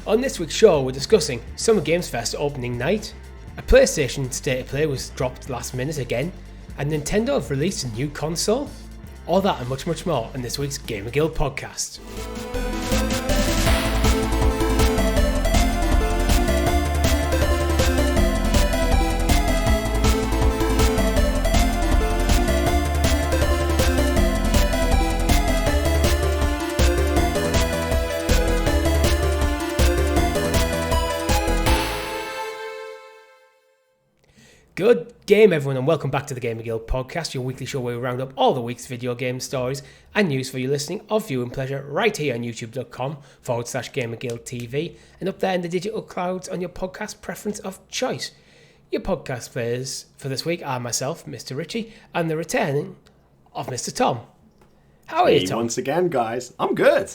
On this week's show, we're discussing Summer Games Fest opening night, a PlayStation State of Play was dropped last minute again, and Nintendo have released a new console. All that and much, much more in this week's GamerGuild Podcast. Good game, everyone, and welcome back to the GamerGuild Podcast, your weekly show where we round up all the week's video game stories and news for your listening or viewing pleasure right here on youtube.com/GamerGuildTV and up there in the digital clouds on your podcast preference of choice. Your podcast players for this week are myself, Mr. Richie, and the returning of Mr. Tom. How are you, Tom? Once again, guys. I'm good,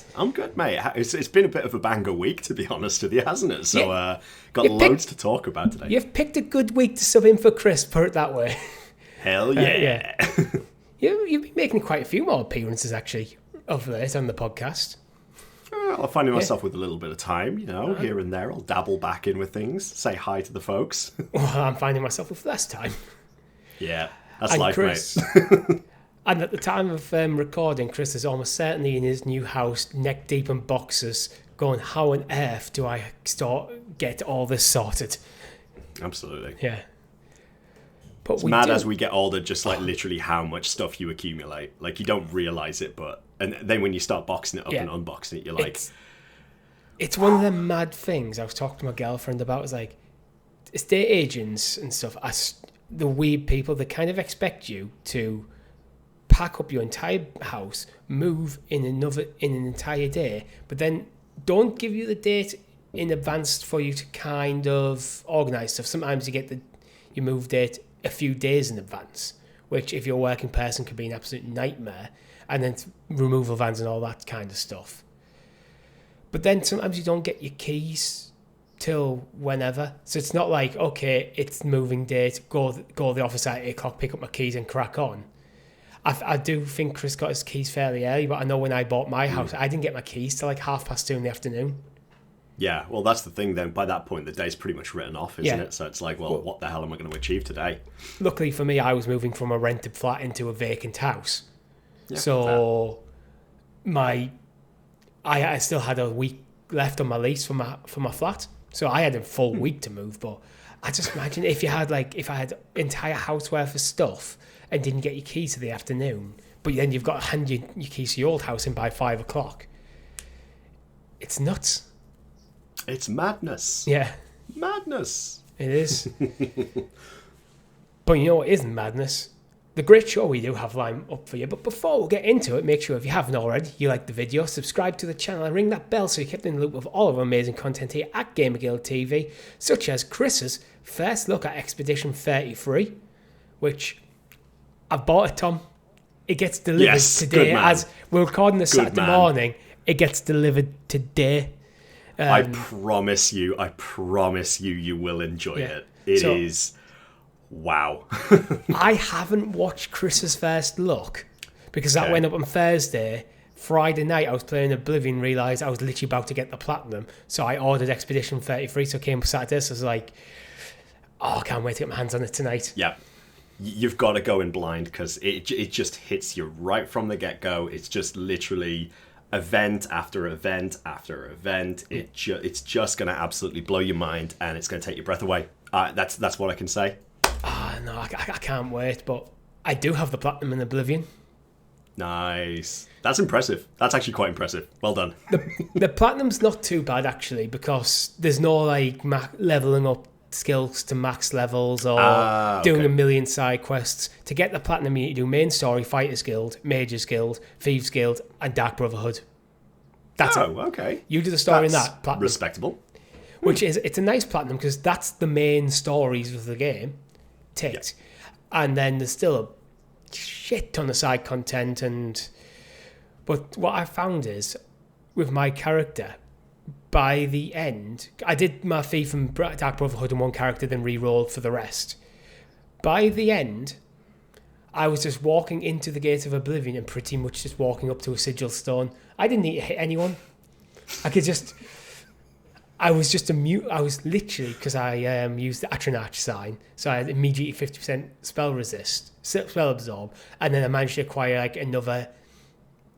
mate. It's been a bit of a banger week, to be honest with you, hasn't it? So, got loads to talk about today. You've picked a good week to sub in for Chris, put it that way. Hell yeah. You've been making quite a few more appearances, actually, of late on the podcast. I'm finding myself with a little bit of time, here and there. I'll dabble back in with things, say hi to the folks. Well, I'm finding myself with less time. Yeah, that's and life, Chris, mate. And at the time of recording, Chris is almost certainly in his new house, neck deep in boxes, going, how on earth do I get all this sorted? Absolutely. Yeah. But it's mad as we get older, just like literally how much stuff you accumulate. Like, you don't realise it, and then when you start boxing it up and unboxing it, you're like... It's one of the mad things I was talking to my girlfriend about. Is like, estate agents and stuff, the weird people that kind of expect you to pack up your entire house, move in an entire day, but then don't give you the date in advance for you to kind of organise stuff. Sometimes you get your move date a few days in advance, which if you're a working person could be an absolute nightmare, and then removal vans and all that kind of stuff. But then sometimes you don't get your keys till whenever, so it's not like, okay, it's moving date, go to the office at 8 o'clock, pick up my keys and crack on. I do think Chris got his keys fairly early, but I know when I bought my house, I didn't get my keys till like 2:30 in the afternoon. Yeah, well, that's the thing then. By that point, the day's pretty much written off, isn't it? So it's like, well, what the hell am I going to achieve today? Luckily for me, I was moving from a rented flat into a vacant house. Yeah, so I still had a week left on my lease for my flat. So I had a full week to move, but I just imagine if I had entire house worth of stuff and didn't get your keys to the afternoon, but then you've got to hand your keys to your old house in by 5 o'clock. It's nuts. It's madness. Yeah. Madness. It is. But you know what isn't madness? The great show we do have lined up for you. But before we get into it, make sure if you haven't already, you like the video, subscribe to the channel and ring that bell so you're kept in the loop of all of our amazing content here at GamerGuildTV, such as Chris's first look at Expedition 33, which I've bought it, Tom. It gets delivered today. As we're recording this Saturday morning, it gets delivered today. I promise you, you will enjoy it. It is... Wow. I haven't watched Chris's first look because that went up on Thursday. Friday night I was playing Oblivion, realised I was literally about to get the platinum, so I ordered Expedition 33, so it came Saturday, so I was like, I can't wait to get my hands on it tonight. Yeah. You've got to go in blind because it just hits you right from the get-go. It's just literally event after event after event. It's just going to absolutely blow your mind and it's going to take your breath away. That's what I can say. No, I can't wait, but I do have the platinum in Oblivion. Nice. That's impressive. That's actually quite impressive. Well done. The platinum's not too bad, actually, because there's no like leveling up skills to max levels or doing a million side quests. To get the platinum, you need to do main story, Fighters Guild, Mages Guild, Thieves Guild, and Dark Brotherhood. That's it. Okay. You do the story in that platinum. Respectable. Which is, it's a nice platinum because that's the main stories of the game. Ticked. Yeah. And then there's still a shit ton of side content, but what I found is with my character, by the end, I did my Thief and Dark Brotherhood in one character, then re-rolled for the rest. By the end, I was just walking into the Gate of Oblivion and pretty much just walking up to a sigil stone. I didn't need to hit anyone. I could just... I was just a mute. I was literally, because I used the Atronach sign, so I had immediately 50% spell absorb, and then I managed to acquire like another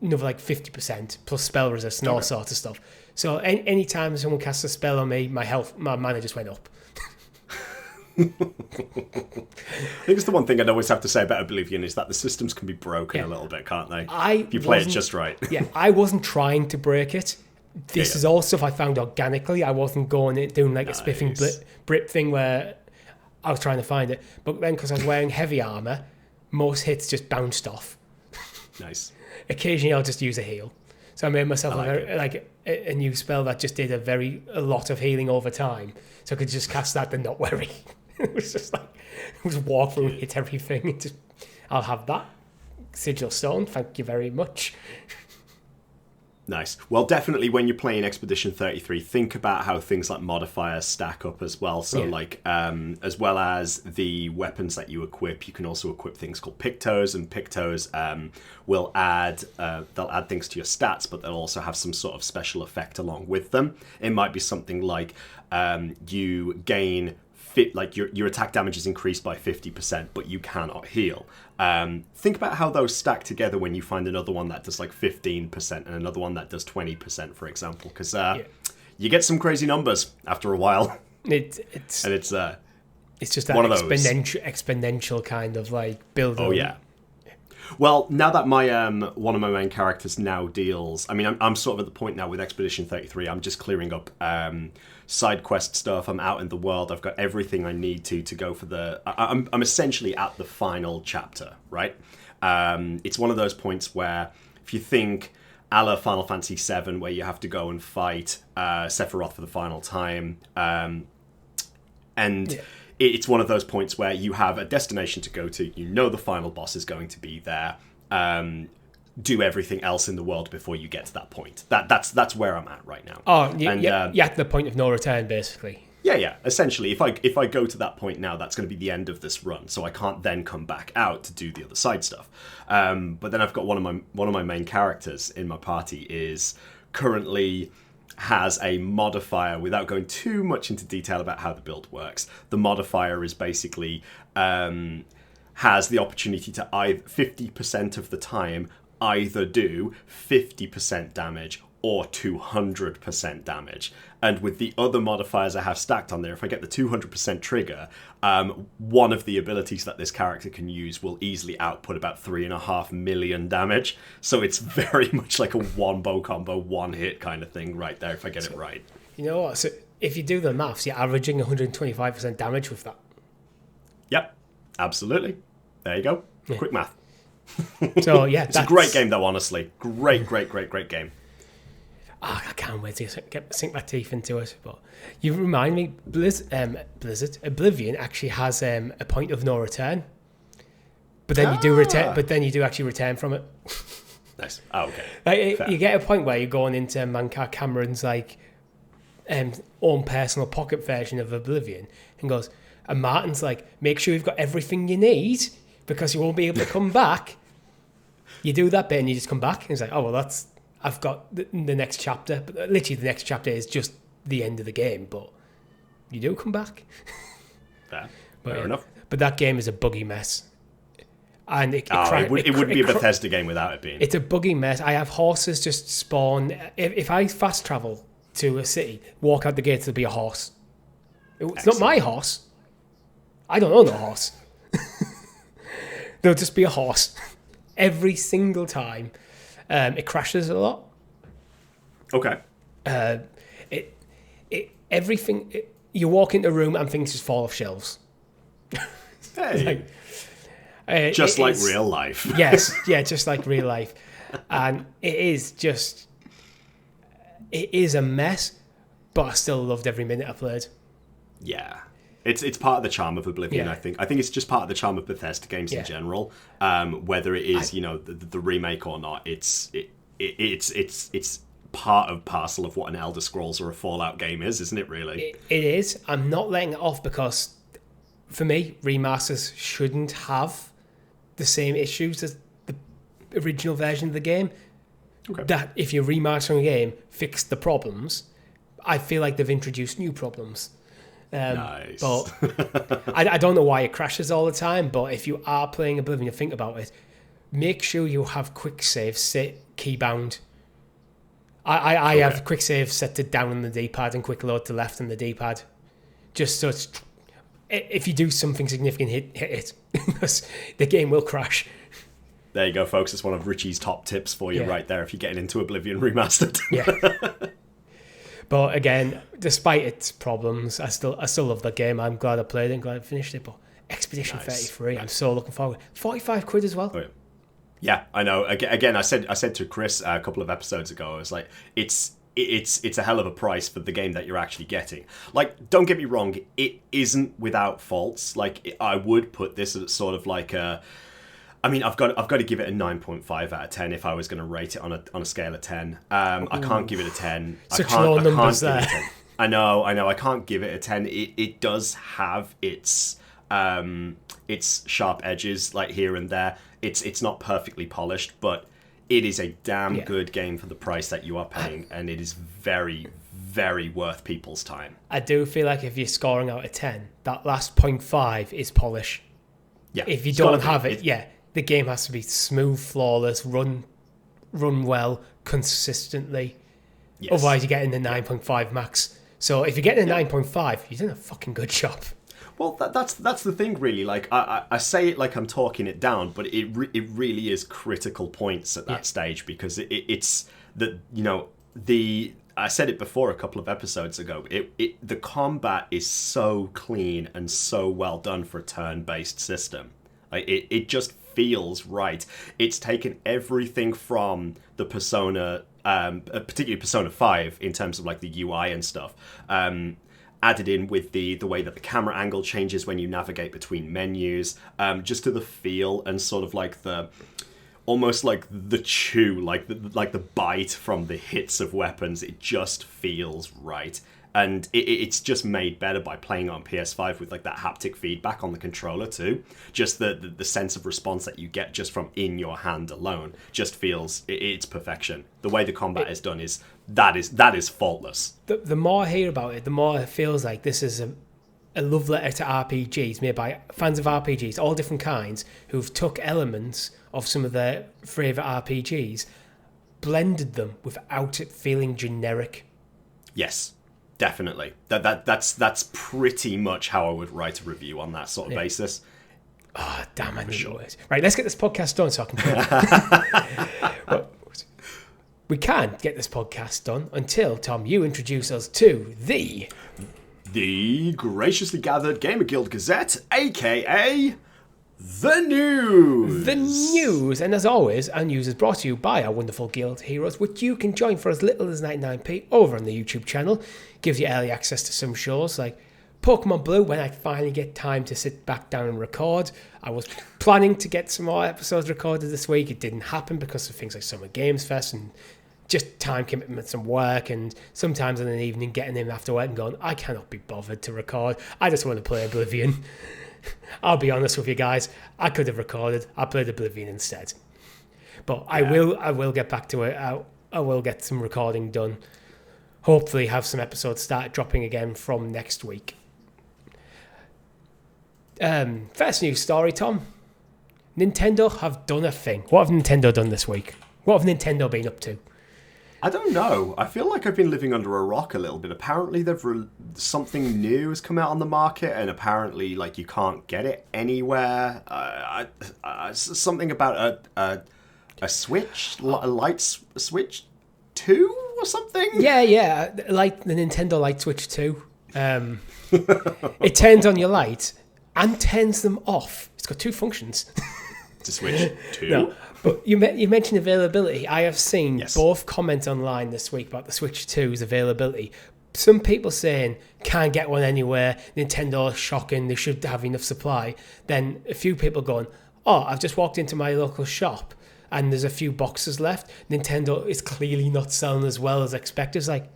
like 50% plus spell resist and all sorts of stuff. So any time someone casts a spell on me, my mana just went up. I think it's the one thing I'd always have to say about Oblivion is that the systems can be broken a little bit, can't they? If you play it just right. Yeah, I wasn't trying to break it. This is all stuff I found organically. I wasn't doing like a spiffing Brit thing where I was trying to find it. But then because I was wearing heavy armor, most hits just bounced off. Nice. Occasionally I'll just use a heal. So I made myself a new spell that just did a lot of healing over time. So I could just cast that and not worry. It was just like, just walk through, hit everything. I'll have that. Sigil Stone, thank you very much. Nice. Well, definitely when you're playing Expedition 33, think about how things like modifiers stack up as well. So, as well as the weapons that you equip, you can also equip things called Pictos, and Pictos will add they'll add things to your stats, but they'll also have some sort of special effect along with them. It might be something like you gain your attack damage is increased by 50%, but you cannot heal. Think about how those stack together when you find another one that does like 15% and another one that does 20%, for example, because you get some crazy numbers after a while. It's just that exponential kind of like build. Oh yeah. Well, now that my one of my main characters now deals, I mean, I'm sort of at the point now with Expedition 33. I'm just clearing up side quest stuff. I'm out in the world. I've got everything I need to go for the. I'm essentially at the final chapter, right? It's one of those points where if you think a la Final Fantasy VII, where you have to go and fight Sephiroth for the final time, it's one of those points where you have a destination to go to. You know the final boss is going to be there. Do everything else in the world before you get to that point. That's where I'm at right now. Oh, you're at the point of no return, basically. Yeah. Essentially, if I go to that point now, that's going to be the end of this run. So I can't then come back out to do the other side stuff. But then I've got one of my main characters in my party is currently has a modifier. Without going too much into detail about how the build works, the modifier is basically has the opportunity to 50% of the time either do 50% damage or 200% damage. And with the other modifiers I have stacked on there, if I get the 200% trigger, one of the abilities that this character can use will easily output about 3.5 million damage. So it's very much like a one bow combo, one hit kind of thing right there if I get it right. You know what? So if you do the maths, you're averaging 125% damage with that. Yep, absolutely. There you go. Yeah. Quick math. So yeah, it's a great game though, honestly. Great game. Oh, I can't wait to sink my teeth into it. But you remind me, Oblivion actually has a point of no return. But then you do return. But then you do actually return from it. Nice. Oh, okay. Like, you get a point where you're going into Mankar Cameron's like own personal pocket version of Oblivion, and goes, and Martin's like, make sure you've got everything you need because you won't be able to come back. You do that bit and you just come back, and it's like, oh well, I've got the next chapter, but literally the next chapter is just the end of the game, but you do come back. Fair enough. But that game is a buggy mess. And it wouldn't be a Bethesda game without it being. It's a buggy mess. I have horses just spawn. If I fast travel to a city, walk out the gates, there'll be a horse. It's not my horse. I don't own a horse. There'll just be a horse. Every single time. It crashes a lot. Okay. You walk into a room and things just fall off shelves. Hey. Just like real life. Yes, yeah, just like real life. And it is a mess, but I still loved every minute I played. Yeah. It's part of the charm of Oblivion, yeah. I think. I think it's just part of the charm of Bethesda games in general. Whether it is, the remake or not, it's part of parcel of what an Elder Scrolls or a Fallout game is, isn't it, really? It is. I'm not letting it off because, for me, remasters shouldn't have the same issues as the original version of the game. Okay. That if you're remastering a game, fix the problems. I feel like they've introduced new problems. Nice. But I don't know why it crashes all the time, but if you are playing Oblivion, think about it. Make sure you have quick save set keybound. I have quick save set to down on the D-pad and quick load to left on the D-pad. Just so it's, if you do something significant, hit it. Because the game will crash. There you go, folks. It's one of Richie's top tips for you right there if you're getting into Oblivion Remastered. Yeah. But again, despite its problems, I still love that game. I'm glad I played it and glad I finished it. But Expedition 33, I'm so looking forward. 45 quid as well. Oh, yeah, I know. Again, I said to Chris a couple of episodes ago, I was like, it's a hell of a price for the game that you're actually getting. Like, don't get me wrong, it isn't without faults. Like, I would put this as sort of like a... I mean, I've got to give it a 9.5 out of 10 if I was going to rate it on a scale of 10. I can't give it a 10. Such low numbers there. I know. I can't give it a 10. It does have its sharp edges, like here and there. It's not perfectly polished, but it is a damn good game for the price that you are paying, and it is very, very worth people's time. I do feel like if you're scoring out of 10, that last 0.5 is polish. Yeah. If you don't have it, the game has to be smooth, flawless, run well, consistently. Yes. Otherwise, you're getting the 9.5 max. So if you're getting a 9.5, you're doing a fucking good job. Well, that's the thing, really. Like, I say it like I'm talking it down, but it really is critical points at that stage, because it's that, you know, I said it before a couple of episodes ago. The combat is so clean and so well done for a turn-based system. Like, it just feels right. It's taken everything from the Persona, particularly Persona 5, in terms of like the UI and stuff. Added in with the way that the camera angle changes when you navigate between menus, just to the feel and sort of like the almost like the chew, like the bite from the hits of weapons. It just feels right, and it's just made better by playing on PS5 with like that haptic feedback on the controller too. Just the sense of response that you get just from in your hand alone just feels it's perfection. The way the combat is done is faultless. The more I hear about it, the more it feels like this is a love letter to RPGs made by fans of RPGs, all different kinds, who've took elements of some of their favourite RPGs, blended them without it feeling generic. Yes, definitely. That's pretty much how I would write a review on that sort of basis. Oh, damn, I knew it. Right, let's get this podcast done so I can well, we can't get this podcast done until, Tom, you introduce us to the graciously gathered Gamer Guild Gazette, a.k.a. The News! The News! And as always, our news is brought to you by our wonderful guild heroes, which you can join for as little as 99p over on the YouTube channel. Gives you early access to some shows like Pokemon Blue when I finally get time to sit back down and record. I was planning to get some more episodes recorded this week. It didn't happen because of things like Summer Games Fest and just time commitments and work, and sometimes in an evening getting in after work and going, I cannot be bothered to record. I just want to play Oblivion. I'll be honest with you guys, I could have recorded. I played Oblivion instead. But I will get back to it. I will get some recording done. Hopefully have some episodes start dropping again from next week. First news story, Tom. Nintendo have done a thing. What have Nintendo done this week? What have Nintendo been up to? I don't know. I feel like I've been living under a rock a little bit. Apparently, something new has come out on the market, and apparently, like, you can't get it anywhere. Something about a Switch, a light Switch 2 or something. Yeah, like the Nintendo Light Switch 2. It turns on your light and turns them off. It's got two functions. To Switch 2. No. But you mentioned availability. I have seen both comments online this week about the Switch 2's availability. Some people saying, can't get one anywhere, Nintendo, shocking, they should have enough supply. Then a few people going, oh, I've just walked into my local shop and there's a few boxes left. Nintendo is clearly not selling as well as expected. It's like,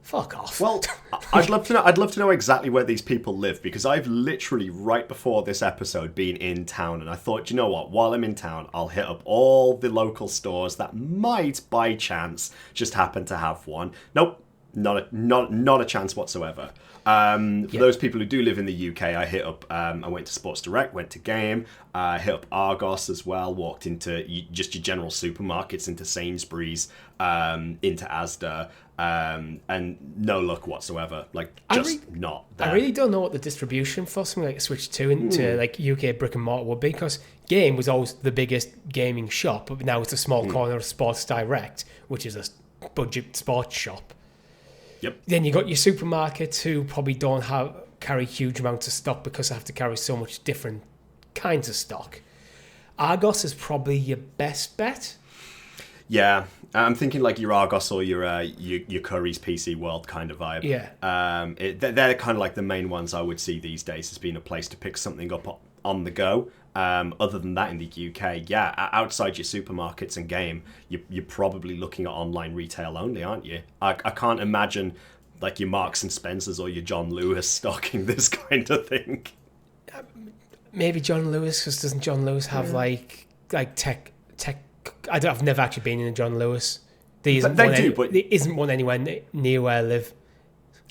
fuck off. Well, I'd love to know exactly where these people live, because I've literally right before this episode been in town, and I thought, you know what? While I'm in town, I'll hit up all the local stores that might, by chance, just happen to have one. Nope, Not a chance whatsoever. For those people who do live in the UK, I hit up. I went to Sports Direct, went to Game, hit up Argos as well. Walked into just your general supermarkets, into Sainsbury's, into Asda, and no luck whatsoever. Like not there. I really don't know what the distribution for something like a Switch 2 into like UK brick and mortar would be, because Game was always the biggest gaming shop, but now it's a small corner of Sports Direct, which is a budget sports shop. Yep. Then you got your supermarkets who probably don't carry huge amounts of stock because they have to carry so much different kinds of stock. Argos is probably your best bet. Yeah, I'm thinking like your Argos or your Curry's PC World kind of vibe. Yeah. They're kind of like the main ones I would see these days as being a place to pick something up on the go. Other than that, in the UK, outside your supermarkets and Game, you're probably looking at online retail only, aren't you? I can't imagine like your Marks and Spencers or your John Lewis stocking this kind of thing. Maybe John Lewis, because doesn't John Lewis have like tech? I've never actually been in a John Lewis. There isn't one anywhere near where I live.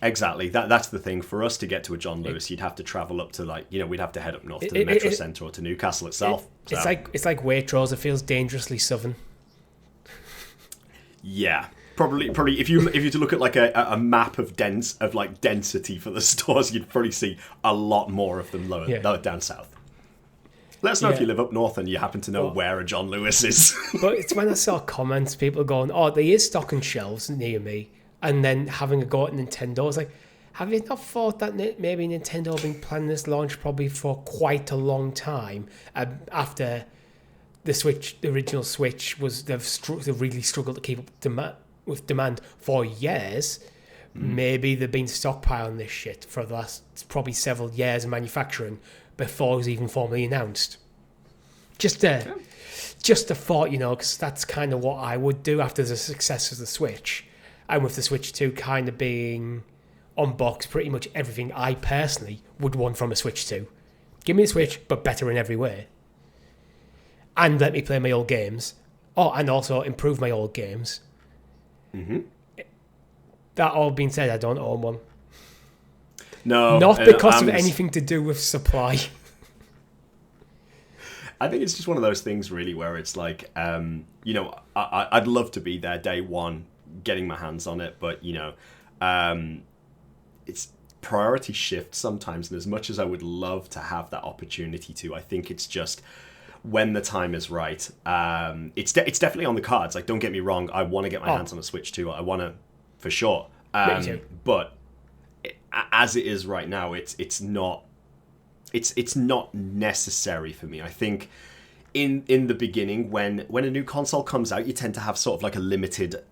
Exactly. That's the thing. For us to get to a John Lewis, you'd have to travel up to we'd have to head up north to the Metro Centre or to Newcastle itself. It's like Waitrose. It feels dangerously southern. Yeah, probably. If you were to look at like a map of density for the stores, you'd probably see a lot more of them lower down south. Let us know if you live up north and you happen to know where a John Lewis is. But it's when I saw comments, people going, "Oh, there is stock on shelves near me," and then having a go at Nintendo. I was like, have you not thought that maybe Nintendo have been planning this launch probably for quite a long time? After the original Switch they've really struggled to keep up with demand for years. Maybe they've been stockpiling this shit for the last probably several years of manufacturing before it was even formally announced. Just a thought, because that's kind of what I would do after the success of the Switch. And with the Switch 2 kind of being unboxed pretty much everything I personally would want from a Switch 2. Give me a Switch, but better in every way. And let me play my old games. Oh, and also improve my old games. Mm-hmm. That all being said, I don't own one. No. Not because of anything to do with supply. I think it's just one of those things, really, where it's like, I'd love to be there day one, getting my hands on it, but it's priority shift sometimes, and as much as I would love to have that opportunity to, I think it's just when the time is right. It's definitely on the cards. Like, don't get me wrong, I want to get my hands on a Switch 2. I want to, for sure. But as it is right now, it's not necessary for me. I think in the beginning, when a new console comes out, you tend to have sort of like a limited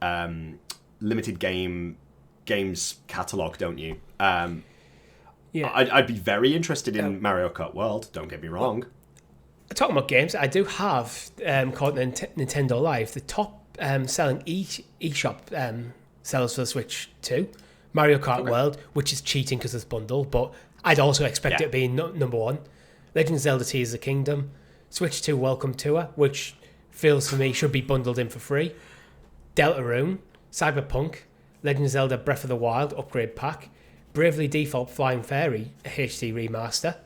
games catalog, don't you? I'd be very interested in Mario Kart World. Don't get me wrong. Talking about games, I do have called Nintendo Live, the top selling eShop sellers for the Switch 2. Mario Kart World, which is cheating because it's bundled, but I'd also expect it to be number one. Legend of Zelda Tears of the Kingdom, Switch 2 Welcome Tour, which feels for me should be bundled in for free. Deltarune, Cyberpunk, Legend of Zelda Breath of the Wild Upgrade Pack, Bravely Default Flying Fairy HD Remaster,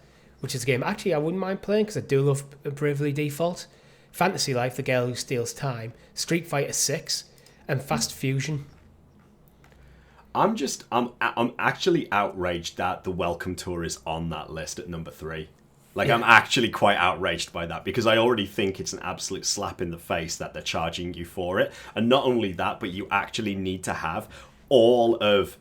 which is a game actually I wouldn't mind playing because I do love Bravely Default, Fantasy Life, The Girl Who Steals Time, Street Fighter 6, and Fast Fusion. I'm actually outraged that the Welcome Tour is on that list at number 3. I'm actually quite outraged by that, because I already think it's an absolute slap in the face that they're charging you for it. And not only that, but you actually need to have all of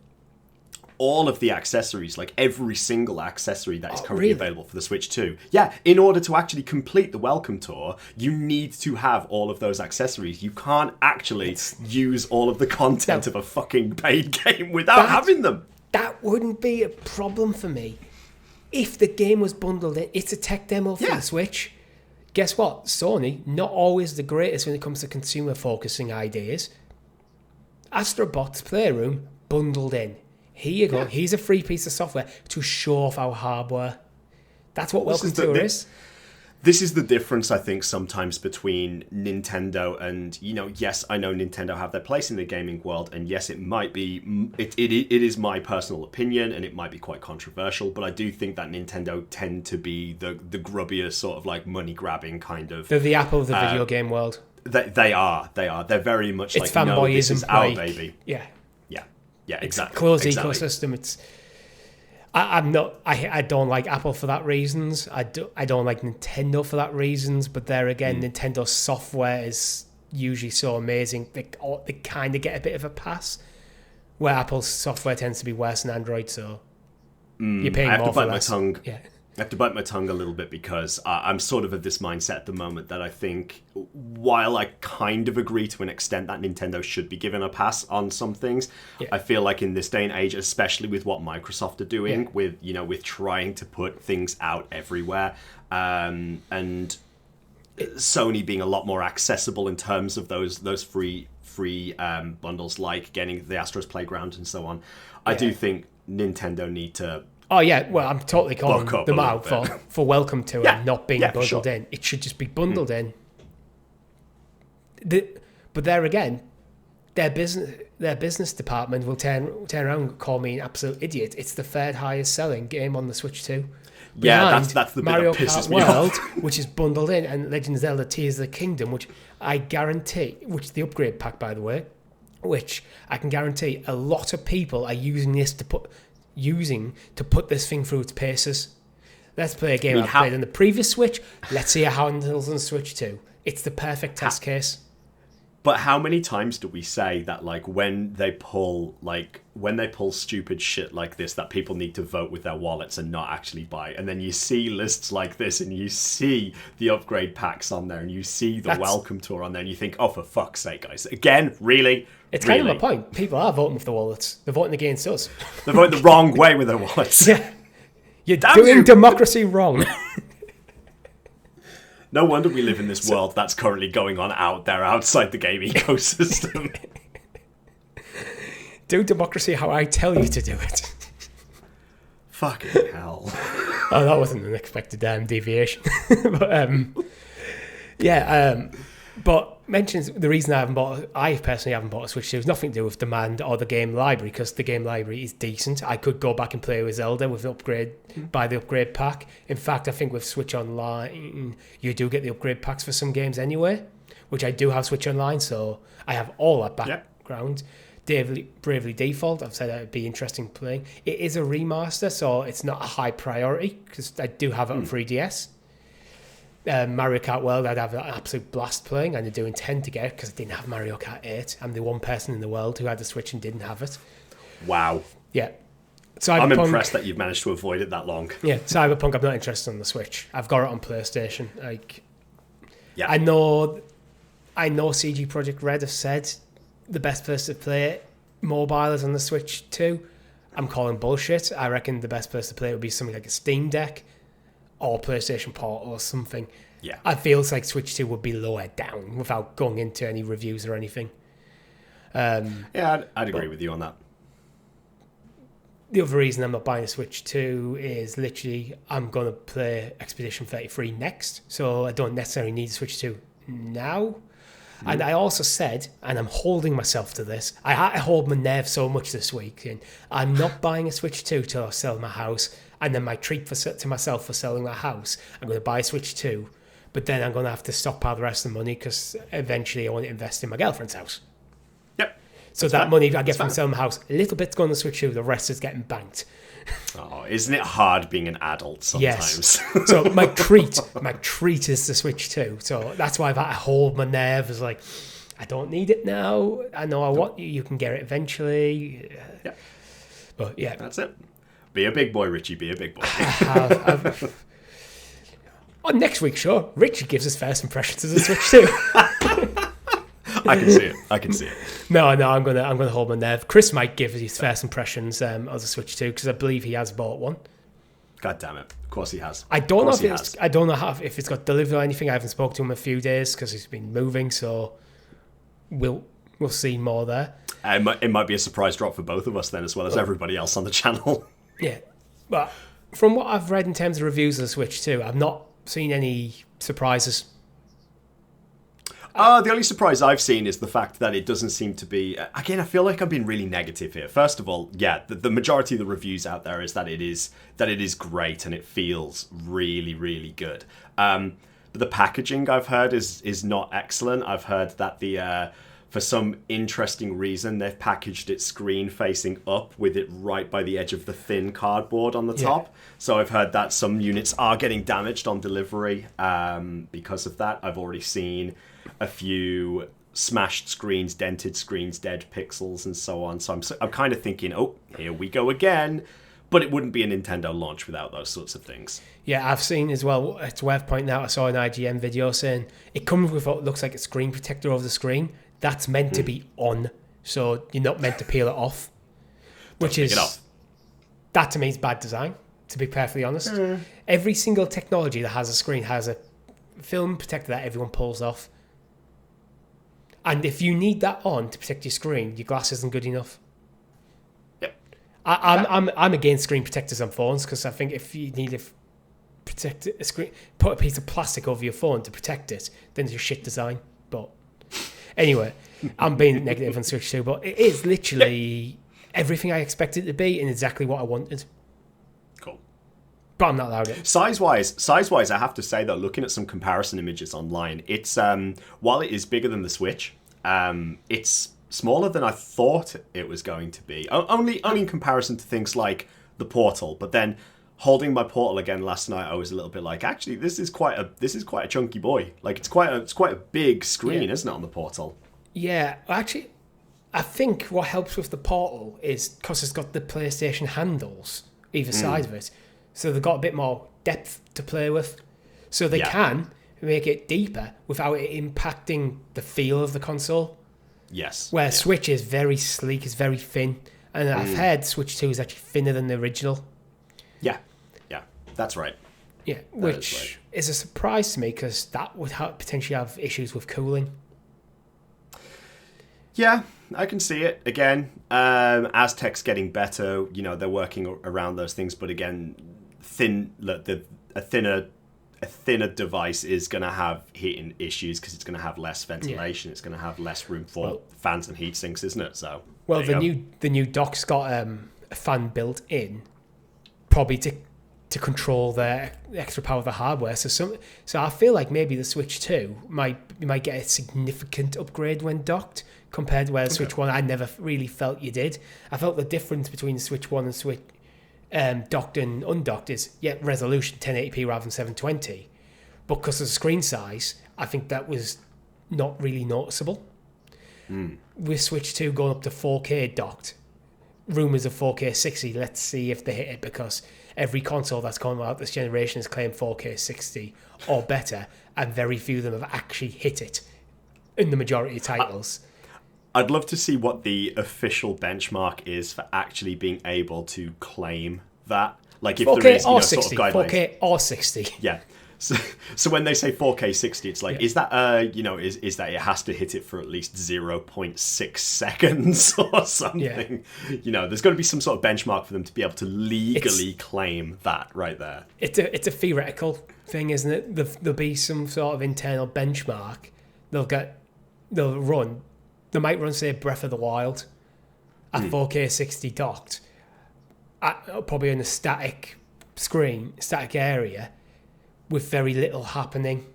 the accessories, like every single accessory that is currently available for the Switch 2. Yeah, in order to actually complete the Welcome Tour, you need to have all of those accessories. You can't actually use all of the content of a fucking paid game without having them. That wouldn't be a problem for me. If the game was bundled in, it's a tech demo for the Switch. Guess what? Sony, not always the greatest when it comes to consumer-focusing ideas. Astrobot's Playroom, bundled in. Here you go. Here's a free piece of software to show off our hardware. That's what Welcome Tour is. this is the difference, I think, sometimes between Nintendo and, yes, I know Nintendo have their place in the gaming world, and yes, it might be, it is my personal opinion, and it might be quite controversial, but I do think that Nintendo tend to be the grubbier sort of like money-grabbing kind of... They're the Apple of the video game world. They are. They're very much it's like, no, this fanboyism, is our baby. Yeah. Yeah, exactly. Closed ecosystem. It's... I'm not. I don't like Apple for that reasons. I don't like Nintendo for that reasons. But there again, Nintendo software is usually so amazing. They kind of get a bit of a pass, where Apple's software tends to be worse than Android. So you're paying more for less. Yeah. I have to bite my tongue a little bit because I'm sort of of this mindset at the moment that I think, while I kind of agree to an extent that Nintendo should be given a pass on some things, I feel like in this day and age, especially with what Microsoft are doing, with trying to put things out everywhere, and Sony being a lot more accessible in terms of those free bundles, like getting the Astro's Playground and so on. I do think Nintendo need to. Oh yeah, well I'm totally calling them out for Welcome to it not being bundled in. It should just be bundled in. But there again, their business department will turn around and call me an absolute idiot. It's the third highest selling game on the Switch 2. Yeah, that's the Mario bit that pisses Kart me World, off. which is bundled in, and Legend of Zelda Tears of the Kingdom, which I guarantee, which is the upgrade pack by the way, which I can guarantee a lot of people are using to put this thing through its paces. Let's play a game I played on the previous Switch. Let's see how it handles on Switch 2. It's the perfect test case. But how many times do we say that, like, when they pull stupid shit like this, that people need to vote with their wallets and not actually buy? And then you see lists like this, and you see the upgrade packs on there, and you see the welcome tour on there, and you think, oh, for fuck's sake, guys. Again, really? It's kind of my point. People are voting with their wallets. They're voting against us. They're voting the wrong way with their wallets. Yeah. You're doing democracy wrong. No wonder we live in this world that's currently going on out there outside the game ecosystem. Do democracy how I tell you to do it. Fucking hell. Oh, that wasn't an expected deviation. But mentions the reason I personally haven't bought a Switch 2 has nothing to do with demand or the game library, because the game library is decent. I could go back and play with Zelda with the upgrade, buy the upgrade pack. In fact, I think with Switch Online, you do get the upgrade packs for some games anyway, which I do have Switch Online, so I have all that background. Bravely Default, I've said it would be interesting playing. It is a remaster, so it's not a high priority, because I do have it on 3DS. Mario Kart World, I'd have an absolute blast playing, and I do intend to get it because I didn't have Mario Kart 8. I'm the one person in the world who had the Switch and didn't have it. Wow. Yeah. I'm impressed that you've managed to avoid it that long. Yeah, Cyberpunk, I'm not interested in the Switch. I've got it on PlayStation. I know CG Projekt Red have said the best place to play it mobile is on the Switch too. I'm calling bullshit. I reckon the best place to play it would be something like a Steam Deck or PlayStation Portal or something. Yeah. I feel like Switch 2 would be lower down without going into any reviews or anything. I'd agree with you on that. The other reason I'm not buying a Switch 2 is literally I'm going to play Expedition 33 next, so I don't necessarily need a Switch 2 now. And I also said, and I'm holding myself to this, I hold my nerve so much this week, and I'm not buying a Switch 2 till I sell my house. And then my treat to myself for selling my house, I'm going to buy a Switch 2, but then I'm going to have to stockpile the rest of the money because eventually I want to invest in my girlfriend's house. Yep. So that money I get from selling my house, a little bit's going to Switch 2, the rest is getting banked. Oh, isn't it hard being an adult sometimes? Yes. So my treat is the Switch 2. So that's why I hold my nerves like, I don't need it now. I know I want you can get it eventually. Yeah. But yeah. That's it. Be a big boy, Richie. Be a big boy. On next week's show, Richie gives us first impressions of the Switch 2. I can see it. No, I'm gonna hold my nerve. Chris might give his first impressions of the Switch 2 because I believe he has bought one. God damn it! Of course he has. I don't know if it's got delivered or anything. I haven't spoken to him in a few days because he's been moving. So we'll see more there. It might be a surprise drop for both of us then, as well as everybody else on the channel. Yeah, but from what I've read in terms of reviews of the Switch 2, I've not seen any surprises? The only surprise I've seen is the fact that it doesn't seem to be... Again, I feel like I'm being really negative here. First of all, yeah, the majority of the reviews out there is that it is great and it feels really, really good. But the packaging I've heard is not excellent. I've heard that for some interesting reason, they've packaged it screen facing up with it right by the edge of the thin cardboard on the top. So I've heard that some units are getting damaged on delivery because of that. I've already seen a few smashed screens, dented screens, dead pixels, and so on. So I'm kind of thinking, oh, here we go again. But it wouldn't be a Nintendo launch without those sorts of things. Yeah, I've seen as well, it's worth pointing out, I saw an IGN video saying it comes with what looks like a screen protector over the screen. That's meant to be on, so you're not meant to peel it off. That to me is bad design, to be perfectly honest. Every single technology that has a screen has a film protector that everyone pulls off. And if you need that on to protect your screen, your glass isn't good enough. Yep. I'm against screen protectors on phones because I think if you need to protect a screen, put a piece of plastic over your phone to protect it, then it's just shit design. But anyway, I'm being negative on Switch 2, but it is literally everything I expected it to be and exactly what I wanted. Cool. But I'm not allowed it. Size-wise, I have to say that looking at some comparison images online, it's while it is bigger than the Switch, it's smaller than I thought it was going to be. Only in comparison to things like the Portal. But then holding my Portal again last night, I was a little bit like, actually, this is quite a chunky boy. Like it's quite a big screen, isn't it, on the Portal? Yeah, actually, I think what helps with the Portal is because it's got the PlayStation handles either side of it, so they've got a bit more depth to play with. So they can make it deeper without it impacting the feel of the console. Yes. Where Switch is very sleek, it's very thin. And I've heard Switch 2 is actually thinner than the original. Yeah, that's right. Yeah, which is a surprise to me because that would potentially have issues with cooling. Yeah, I can see it. Again, as tech's getting better, they're working around those things. But again, a thinner device is going to have heating issues because it's going to have less ventilation. It's going to have less room for fans and heat sinks, isn't it? So the new dock's got a fan built in, probably to control the extra power of the hardware. So I feel like maybe the Switch 2 might get a significant upgrade when docked compared to where the Switch 1 I never really felt you did. I felt the difference between the Switch 1 and Switch docked and undocked is resolution 1080p rather than 720, but because of the screen size, I think that was not really noticeable. With Switch 2 going up to 4K docked, rumours of 4K 60, let's see if they hit it, because every console that's come out this generation has claimed 4K 60 or better, and very few of them have actually hit it in the majority of titles. I'd love to see what the official benchmark is for actually being able to claim that. Like if 4K there is, or sort 60, of guidelines. 4K or 60. Yeah. So when they say 4K 60, it's like, is that is that it has to hit it for at least 0.6 seconds or something? Yeah. There's got to be some sort of benchmark for them to be able to legally claim that right there. It's a theoretical thing, isn't it? There'll be some sort of internal benchmark. They might run, say, Breath of the Wild at 4K 60 docked, probably in a static area, with very little happening.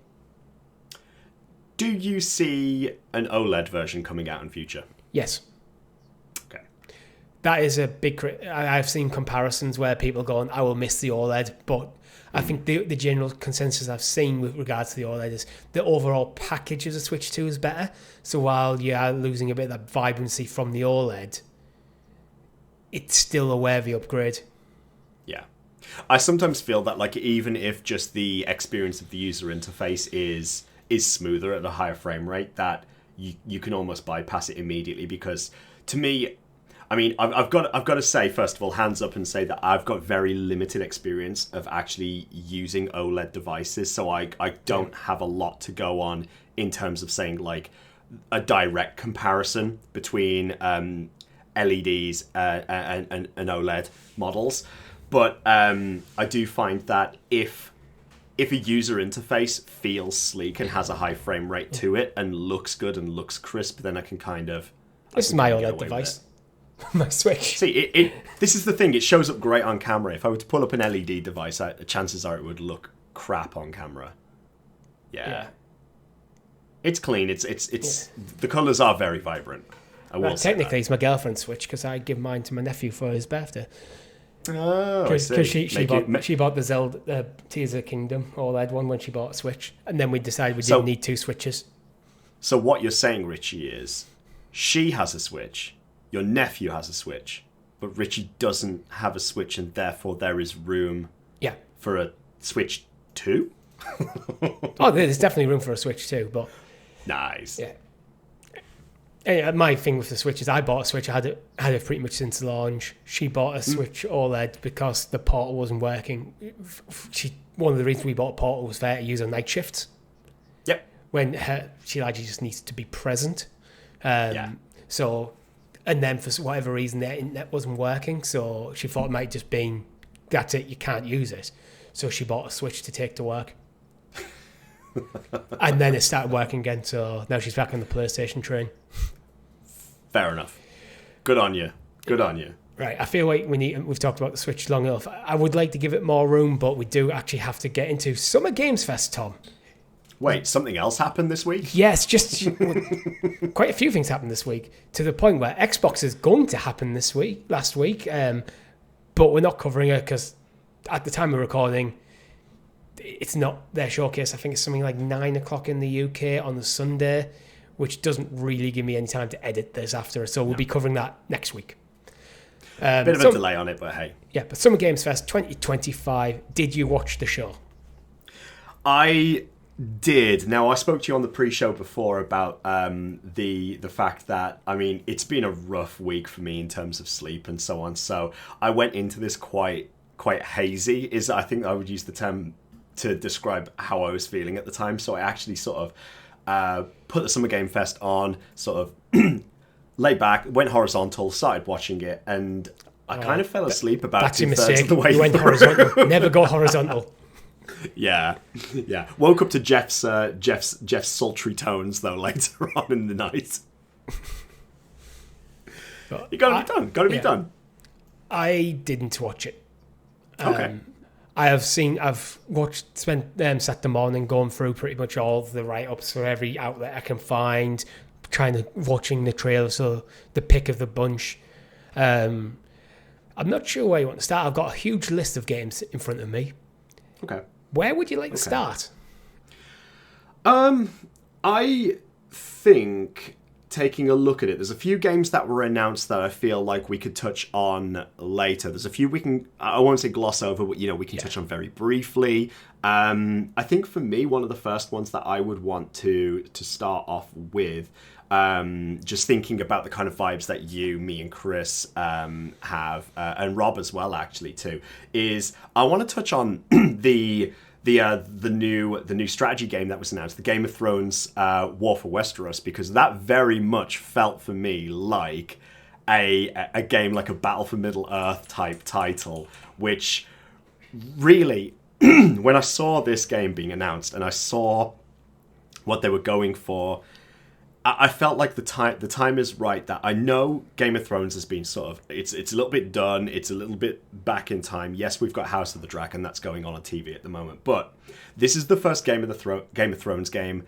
Do you see an OLED version coming out in future? Yes. Okay. That is a big... I've seen comparisons where people going, I will miss the OLED, but I think the general consensus I've seen with regards to the OLED is the overall package of the Switch 2 is better. So while you are losing a bit of that vibrancy from the OLED, it's still a worthy upgrade. Yeah. I sometimes feel that, like, even if just the experience of the user interface is smoother at a higher frame rate, that you can almost bypass it immediately, because to me, I mean, I've got to say, first of all, hands up and say that I've got very limited experience of actually using OLED devices, so I don't have a lot to go on in terms of saying, like, a direct comparison between LEDs and OLED models. But I do find that if if a user interface feels sleek and has a high frame rate to it and looks good and looks crisp, then I can kind of... This is my OLED device. My Switch. See, this is the thing. It shows up great on camera. If I were to pull up an LED device, chances are it would look crap on camera. Yeah. It's clean. It's the colours are very vibrant. Technically, it's my girlfriend's Switch because I give mine to my nephew for his birthday. Oh, I see. Because she bought the Zelda Tears of the Kingdom OLED one when she bought a Switch, and then we decided we didn't need two Switches. So what you're saying, Richie, is she has a Switch, your nephew has a Switch, but Richie doesn't have a Switch, and therefore there is room for a Switch 2? Oh, there's definitely room for a Switch 2, but... Nice. Yeah. My thing with the Switch is I bought a Switch. I had it pretty much since launch. She bought a Switch OLED because the Portal wasn't working. One of the reasons we bought a Portal was for her to use on night shifts. Yep. When she actually just needs to be present. So, and then for whatever reason their internet wasn't working, so she thought it might just be, that's it, you can't use it. So she bought a Switch to take to work. And then it started working again, so now she's back on the PlayStation train. Fair enough. Good on you. Good on you. Right, I feel like we've talked about the Switch long enough. I would like to give it more room, but we do actually have to get into Summer Games Fest, Tom. Wait, something else happened this week? Yes, just quite a few things happened this week, to the point where Xbox is going to happen last week, but we're not covering it because at the time of recording, it's not their showcase. I think it's something like 9 o'clock in the UK on the Sunday, which doesn't really give me any time to edit this after. So we'll be covering that next week. Bit of a delay on it, but hey. Yeah, but Summer Games Fest 2025. Did you watch the show? I did. Now, I spoke to you on the pre-show before about the fact that, I mean, it's been a rough week for me in terms of sleep and so on. So I went into this quite hazy. I think I would use the term to describe how I was feeling at the time. So I actually sort of put the Summer Game Fest on, sort of laid back, went horizontal, started watching it, and I kind of fell asleep about 2/3 of the way you went horizontal. Never go horizontal. Yeah. Woke up to Jeff's sultry tones though later on in the night. You gotta be done. Gotta be done. I didn't watch it. Okay. I've spent Saturday morning going through pretty much all the write-ups for every outlet I can find, watching the trailer, so the pick of the bunch. I'm not sure where you want to start. I've got a huge list of games in front of me. Okay. Where would you like to start? I think, taking a look at it, there's a few games that were announced that I feel like we could touch on later. There's a few I won't say gloss over, but we can touch on very briefly. I think for me, one of the first ones that I would want to start off with, just thinking about the kind of vibes that me and Chris have, and Rob as well, actually too, is I want to touch on the new strategy game that was announced, the Game of Thrones War for Westeros, because that very much felt for me like a game, like a Battle for Middle Earth type title, which really, when I saw this game being announced and I saw what they were going for, I felt like the time is right. That I know Game of Thrones has been sort of, it's a little bit done, it's a little bit back in time. Yes, we've got House of the Dragon that's going on TV at the moment, but this is the first Game of Thrones game,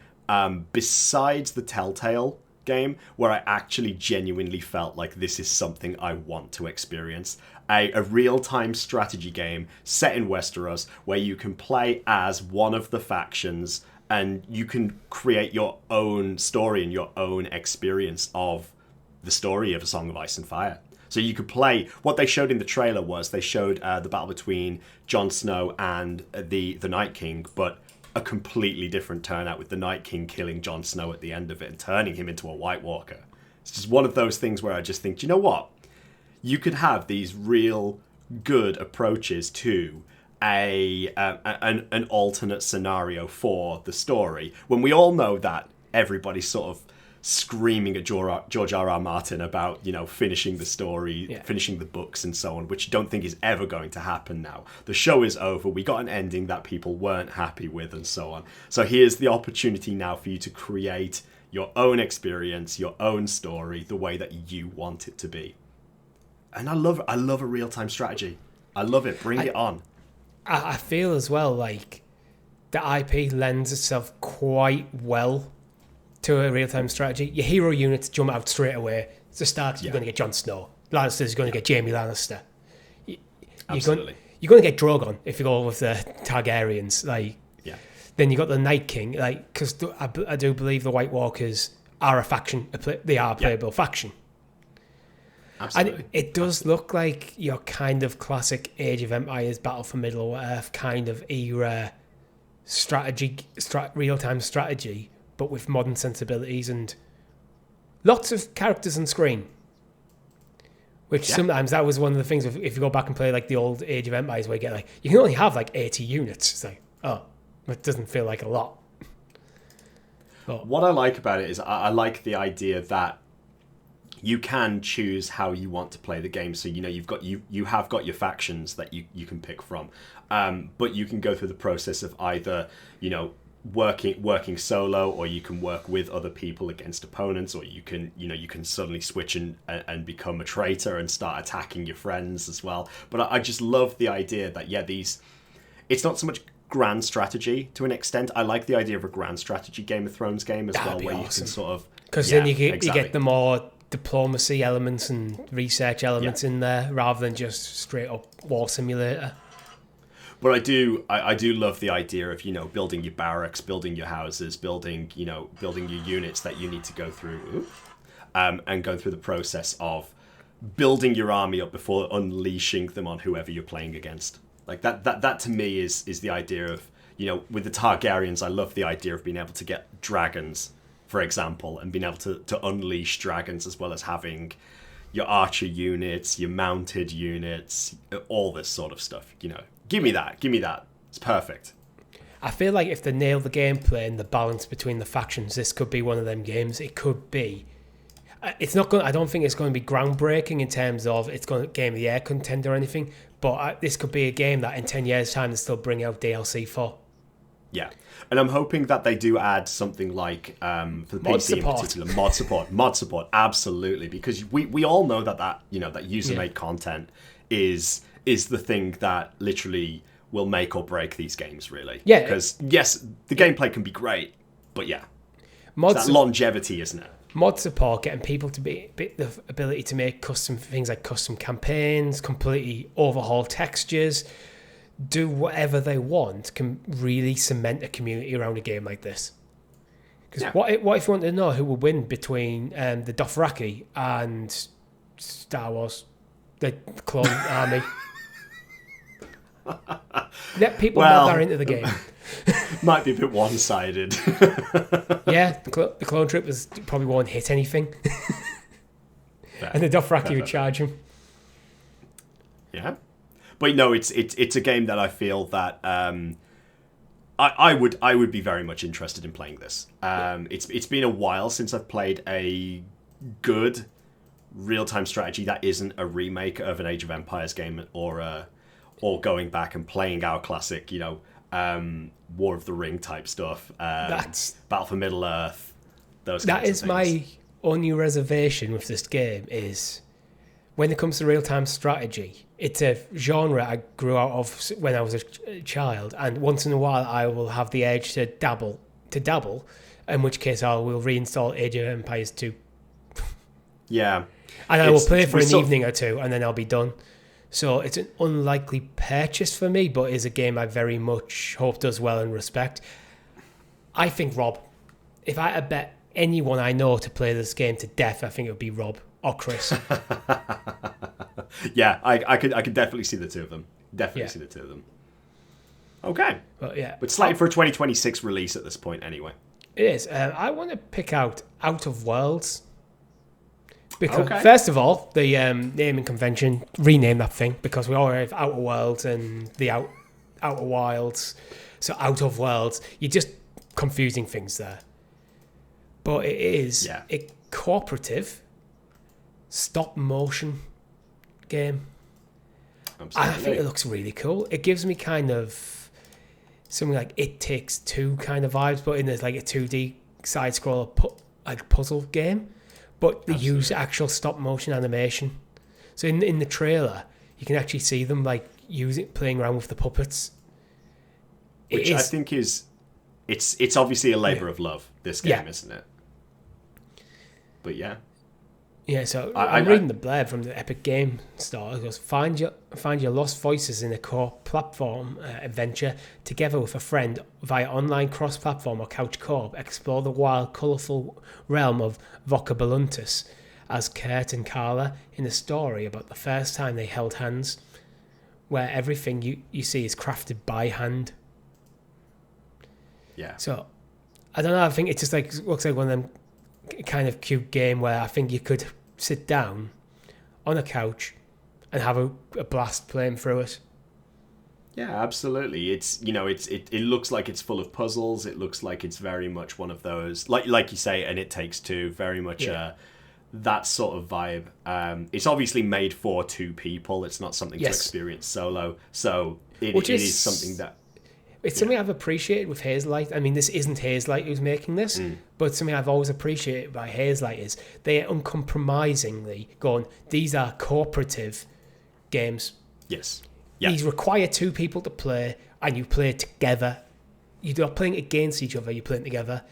besides the Telltale game, where I actually genuinely felt like this is something I want to experience. A real-time strategy game set in Westeros where you can play as one of the factions and you can create your own story and your own experience of the story of A Song of Ice and Fire. So you could play, what they showed in the trailer was, they showed the battle between Jon Snow and the Night King, but a completely different turnout, with the Night King killing Jon Snow at the end of it and turning him into a White Walker. It's just one of those things where I just think, you know what? You could have these real good approaches to an alternate scenario for the story, when we all know that everybody sort of screaming at George R.R. Martin about, finishing the story, finishing the books and so on, which I don't think is ever going to happen now. The show is over. We got an ending that people weren't happy with and so on. So here's the opportunity now for you to create your own experience, your own story, the way that you want it to be. And I love a real-time strategy. I love it. Bring it on. I feel as well like the IP lends itself quite well to a real-time strategy. Your hero units jump out straight away. It's the Starks, you're going to get Jon Snow. Lannister's going to get Jaime Lannister. Absolutely. You're going to get Drogon if you go with the Targaryens. Then you got the Night King. Because I do believe the White Walkers are a faction. They are a playable faction. Absolutely. And it does look like your kind of classic Age of Empires, Battle for Middle-earth kind of era real-time strategy, but with modern sensibilities and lots of characters on screen. Which sometimes that was one of the things, if you go back and play like the old Age of Empires where you get you can only have 80 units. It's it doesn't feel like a lot. But what I like about it is I like the idea that you can choose how you want to play the game. So you have got your factions that you can pick from, but you can go through the process of either working solo, or you can work with other people against opponents, or you can suddenly switch and become a traitor and start attacking your friends as well. But I just love the idea that it's not so much grand strategy to an extent. I like the idea of a grand strategy Game of Thrones game as well, where awesome. You can sort of because then you get the more diplomacy elements and research elements in there rather than just straight up war simulator. But I do love the idea of building your barracks, building your houses, building your units that you need to go through, and going through the process of building your army up before unleashing them on whoever you're playing against. Like that to me is the idea of with the Targaryens. I love the idea of being able to get dragons, for example, and being able to unleash dragons, as well as having your archer units, your mounted units, all this sort of stuff. Give me that. It's perfect. I feel like if they nail the gameplay and the balance between the factions, this could be one of them games. It could be. It's not going. I don't think it's going to be groundbreaking in terms of it's going to Game of the Year contender or anything. But this could be a game that in 10 years' time they still bring out DLC for. Yeah, and I'm hoping that they do add something like for the PC in particular, mod support, absolutely, because we all know that user-made content is the thing that literally will make or break these games, really. Yeah, because yes, the gameplay can be great, but it's that longevity, isn't it? Mod support, getting people to be the ability to make custom things like custom campaigns, completely overhaul textures, do whatever they want, can really cement a community around a game like this. Because what if you want to know who will win between the Dothraki and Star Wars, the clone army? Let people not that into the game. Might be a bit one-sided. The clone troopers probably won't hit anything. And the Dothraki would charge him. Yeah. But no, it's a game that I feel that I would be very much interested in playing this. It's been a while since I've played a good real-time strategy that isn't a remake of an Age of Empires game or going back and playing our classic, War of the Ring type stuff. That's Battle for Middle-earth. That is my only reservation with this game is when it comes to real-time strategy. It's a genre I grew out of when I was a child, and once in a while I will have the urge to dabble, in which case I will reinstall Age of Empires 2. Yeah. And I will play for an evening or two, and then I'll be done. So it's an unlikely purchase for me, but is a game I very much hope does well and respect. I think Rob, if I had bet anyone I know to play this game to death, I think it would be Rob or Chris. Yeah, I could definitely see the two of them. See the two of them. Okay. But slated for a 2026 release at this point anyway. It is. I want to pick out of Worlds. Because first of all, the naming convention, rename that thing, because we already have Outer Worlds and the Outer Wilds. So Out of Worlds, you're just confusing things there. but it is a cooperative stop motion game. Absolutely. I think it looks really cool. It gives me kind of something like It Takes Two kind of vibes, but in like a 2D side scroller like puzzle game. But they use actual stop motion animation. So in the trailer, you can actually see them like playing around with the puppets. Which I think is it's obviously a labour of love, this game, isn't it? But yeah. Yeah, so I'm reading the blurb from the Epic Game Store. It goes, find your lost voices in a co-platform adventure together with a friend via online cross-platform or couch co-op. Explore the wild, colourful realm of Vocaboluntus as Kurt and Carla in a story about the first time they held hands, where everything you see is crafted by hand. Yeah. So, I don't know, I think it just looks like one of them kind of cute game where I think you could sit down on a couch and have a blast playing through it. Yeah, absolutely. It's it looks like it's full of puzzles. It looks like it's very much one of those like you say, and It Takes Two, very much that sort of vibe. It's obviously made for two people. It's not something to experience solo. So it is something that. It's something I've appreciated with Hazelight. I mean, this isn't Hazelight who's making this, but something I've always appreciated by Hazelight is they are uncompromisingly going, these are cooperative games. Yes. Yeah. These require two people to play, and you play together. You're not playing against each other, you're playing together.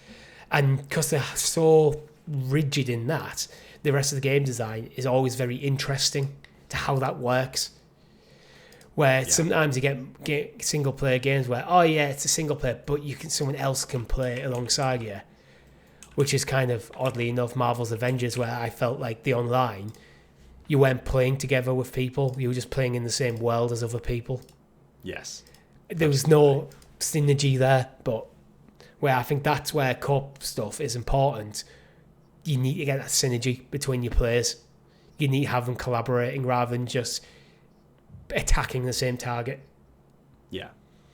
And because they're so rigid in that, the rest of the game design is always very interesting to how that works. Where sometimes you get single player games where it's a single player, but someone else can play alongside you, which is kind of oddly enough Marvel's Avengers, where I felt like the online, you weren't playing together with people, you were just playing in the same world as other people. Yes, there was no synergy there, but where I think that's where co-op stuff is important. You need to get that synergy between your players. You need to have them collaborating rather than just attacking the same target. Yeah.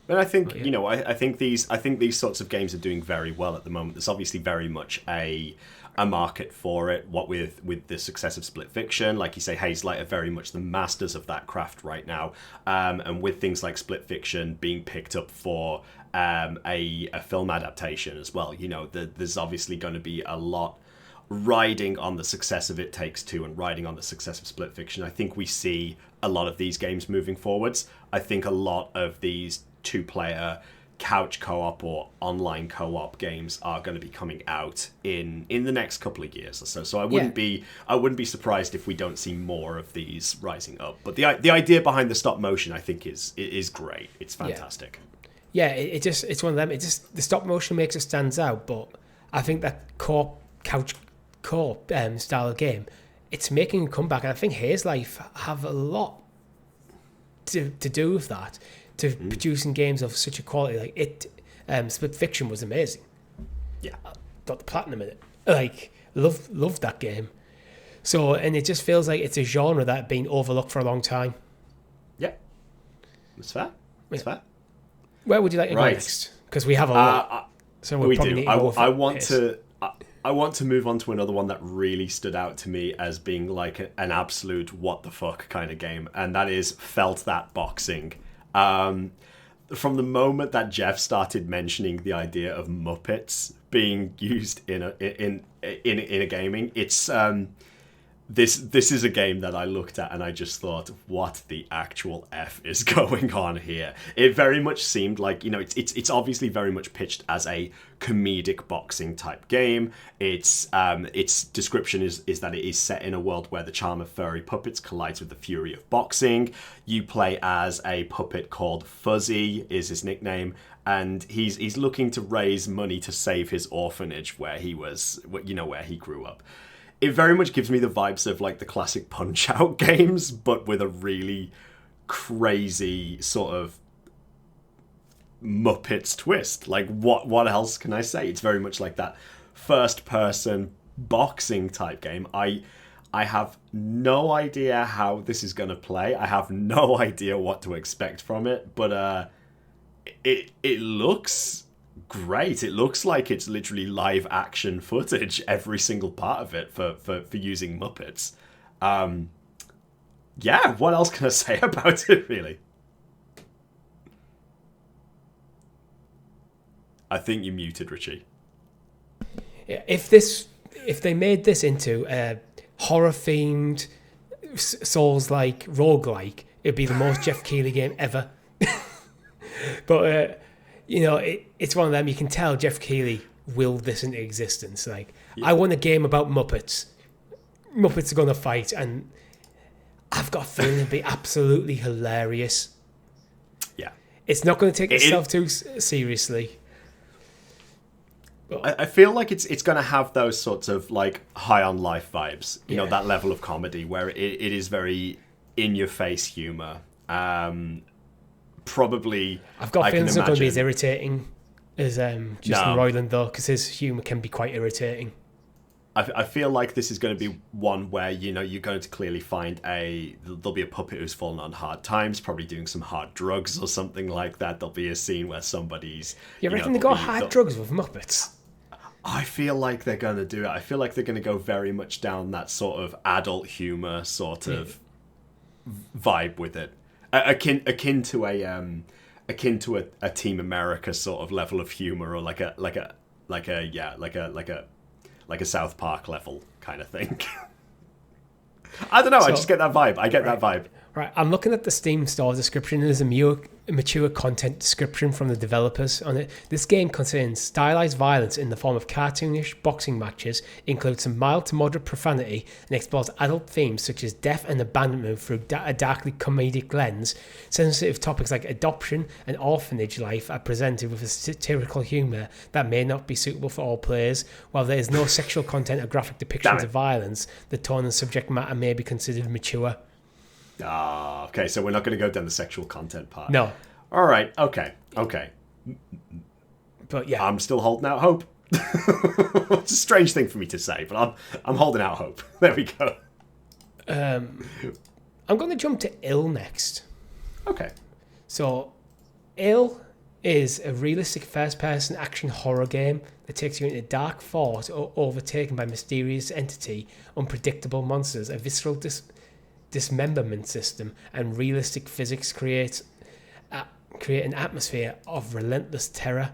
And I think I think these sorts of games are doing very well at the moment. There's obviously very much a market for it. What with the success of Split Fiction, like you say, Hazelight are very much the masters of that craft right now. And with things like Split Fiction being picked up for a film adaptation as well, there's obviously going to be a lot riding on the success of It Takes Two and riding on the success of Split Fiction. I think we see a lot of these games moving forwards. I think a lot of these two-player couch co-op or online co-op games are going to be coming out in the next couple of years or so. So I wouldn't be surprised if we don't see more of these rising up. But the idea behind the stop motion, I think, is great. It's fantastic. Yeah, it's one of them. The stop motion makes it stands out, but I think that couch co-op style of game, it's making a comeback, and I think Hazelight have a lot to do with that, to producing games of such a quality. Like Split Fiction was amazing. Yeah, got the platinum in it. Like loved that game. So, and it just feels like it's a genre that had been overlooked for a long time. Yeah, it's fair. It's fair. Where would you like to go next? Because we have a lot. So we do. I want to move on to another one that really stood out to me as being like an absolute what the fuck kind of game, and that is Felt That Boxing. From the moment that Jeff started mentioning the idea of Muppets being used in a gaming, it's this is a game that I looked at and I just thought, what the actual F is going on here? It very much seemed like, it's obviously very much pitched as a comedic boxing type game. Its description is that it is set in a world where the charm of furry puppets collides with the fury of boxing. You play as a puppet called Fuzzy, is his nickname, and he's looking to raise money to save his orphanage where he grew up. It very much gives me the vibes of like the classic Punch-Out games, but with a really crazy sort of Muppets twist. Like, what else can I say? It's very much like that first-person boxing type game. I have no idea how this is going to play. I have no idea what to expect from it, but it looks great. It looks like it's literally live action footage, every single part of it for using Muppets. Yeah, what else can I say about it, really? I think you muted, Richie. Yeah, if they made this into a horror-themed, Souls-like, roguelike, it'd be the most Jeff Keighley game ever. But, it's one of them, you can tell Jeff Keighley willed this into existence. Like, I want a game about Muppets. Muppets are going to fight, and I've got a feeling it'd be absolutely hilarious. Yeah. It's not going to take itself too seriously. I feel like it's going to have those sorts of like high on life vibes, you know, that level of comedy where it is very in your face humor. Probably, I've got feelings it's not going to be as irritating as Justin Roiland though, because his humor can be quite irritating. I feel like this is going to be one where, you're going to clearly find there'll be a puppet who's fallen on hard times, probably doing some hard drugs or something like that. There'll be a scene where somebody's... You reckon they got hard drugs with Muppets? I feel like they're going to do it. I feel like they're going to go very much down that sort of adult humor sort of vibe with it. Akin to a Team America sort of level of humor, or like a South Park level kind of thing. I don't know. I just get that vibe. That vibe. Right. I'm looking at the Steam store description. There's a mature content description from the developers on it. This game contains stylized violence in the form of cartoonish boxing matches, includes some mild to moderate profanity, and explores adult themes such as death and abandonment through a darkly comedic lens. Sensitive topics like adoption and orphanage life are presented with a satirical humour that may not be suitable for all players. While there is no sexual content or graphic depictions of violence, the tone and subject matter may be considered mature. Okay, so we're not going to go down the sexual content part. No. All right, okay. But yeah. I'm still holding out hope. It's a strange thing for me to say, but I'm holding out hope. There we go. I'm going to jump to Ill next. Okay. So, Ill is a realistic first-person action horror game that takes you into a dark fort overtaken by mysterious entity, unpredictable monsters, a visceral dismemberment system, and realistic physics create an atmosphere of relentless terror.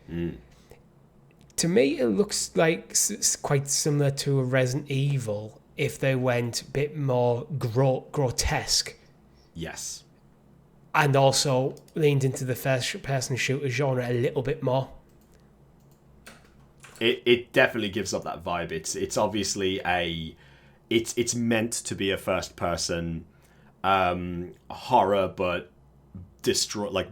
To me, it looks like quite similar to a Resident Evil if they went a bit more grotesque. Yes. And also leaned into the first-person shooter genre a little bit more. It definitely gives up that vibe. It's obviously It's meant to be a first-person horror, but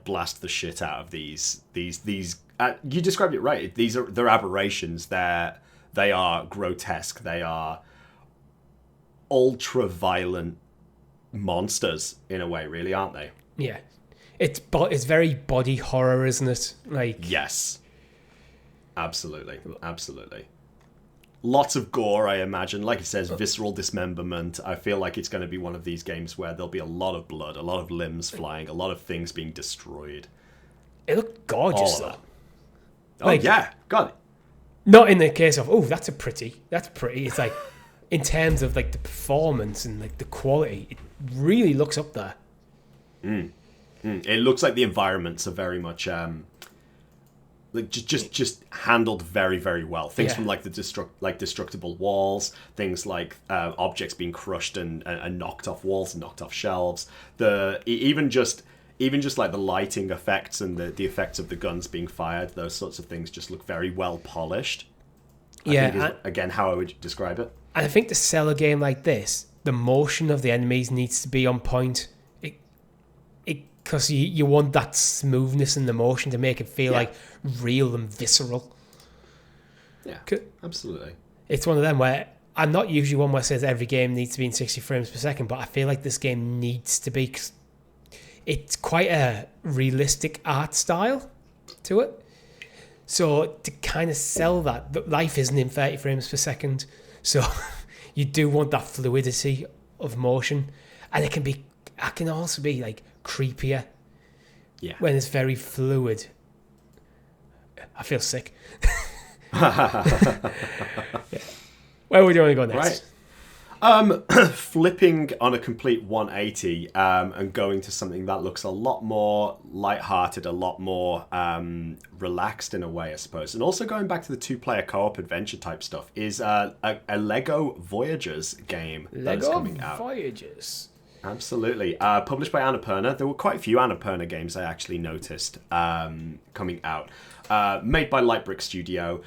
blast the shit out of these. You described it right. They're aberrations. They are grotesque. They are ultra-violent monsters in a way, really, aren't they? Yeah, it's very body horror, isn't it? Like, yes, absolutely. Lots of gore, I imagine. Like it says, visceral dismemberment. I feel like it's going to be one of these games where there'll be a lot of blood, a lot of limbs flying, a lot of things being destroyed. It looked gorgeous, though. Oh, yeah. God. Not in the case of, that's pretty. It's like, in terms of like the performance and like the quality, it really looks up there. It looks like the environments are very much... just handled very, very well. Things from like the destructible walls, things like objects being crushed and knocked off walls and knocked off shelves. Even just like the lighting effects and the effects of the guns being fired. Those sorts of things just look very well polished. I think is, again, how I would describe it. And I think to sell a game like this, the motion of the enemies needs to be on point. Because you want that smoothness in the motion to make it feel like real and visceral. Yeah, absolutely. It's one of them where I'm not usually one where says every game needs to be in 60 frames per second, but I feel like this game needs to be, cause it's quite a realistic art style to it. So to kind of sell that life isn't in 30 frames per second, so you do want that fluidity of motion, and it can also be like creepier when it's very fluid. I feel sick. Where would you want to go next? Flipping on a complete 180 and going to something that looks a lot more lighthearted, a lot more relaxed in a way, I suppose. And also going back to the two-player co-op adventure type stuff is a Lego Voyagers game that's coming out. Lego Voyagers. Absolutely. Published by Annapurna. There were quite a few Annapurna games I actually noticed coming out. Made by Lightbrick Studio.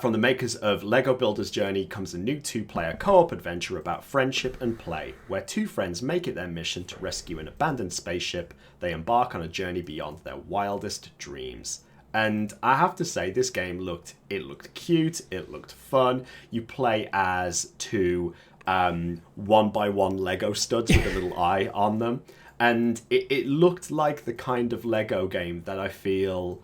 From the makers of Lego Builder's Journey comes a new two-player co-op adventure about friendship and play, where two friends make it their mission to rescue an abandoned spaceship. They embark on a journey beyond their wildest dreams. And I have to say, this game looked cute, it looked fun. You play as two 1x1 Lego studs with a little eye on them. And it looked like the kind of Lego game that I feel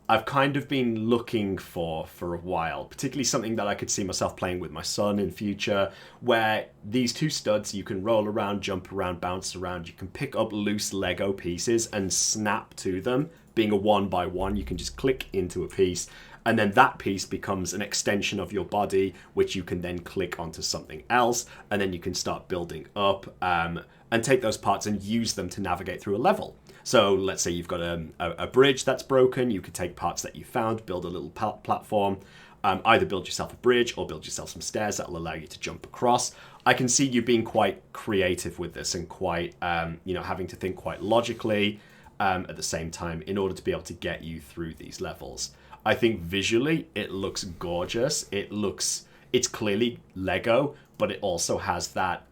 I've kind of been looking for a while, particularly something that I could see myself playing with my son in future, where these two studs, you can roll around, jump around, bounce around, you can pick up loose Lego pieces and snap to them. Being a 1x1, you can just click into a piece, and then that piece becomes an extension of your body, which you can then click onto something else, and then you can start building up and take those parts and use them to navigate through a level. So let's say you've got a bridge that's broken, you could take parts that you found, build a little platform, either build yourself a bridge or build yourself some stairs that will allow you to jump across. I can see you being quite creative with this and quite, having to think quite logically at the same time in order to be able to get you through these levels. I think visually it looks gorgeous. It's clearly Lego, but it also has that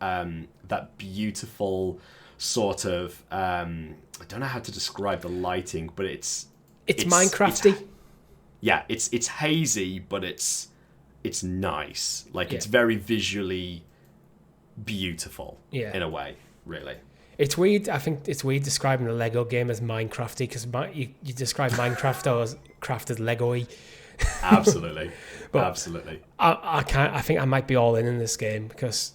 beautiful sort of I don't know how to describe the lighting, but it's Minecrafty. It's hazy, but it's nice. It's very visually beautiful in a way, really. It's weird. I think it's weird describing a Lego game as Minecrafty because you describe Minecraft as crafted Lego-y. Absolutely, absolutely. I can't. I think I might be all in this game because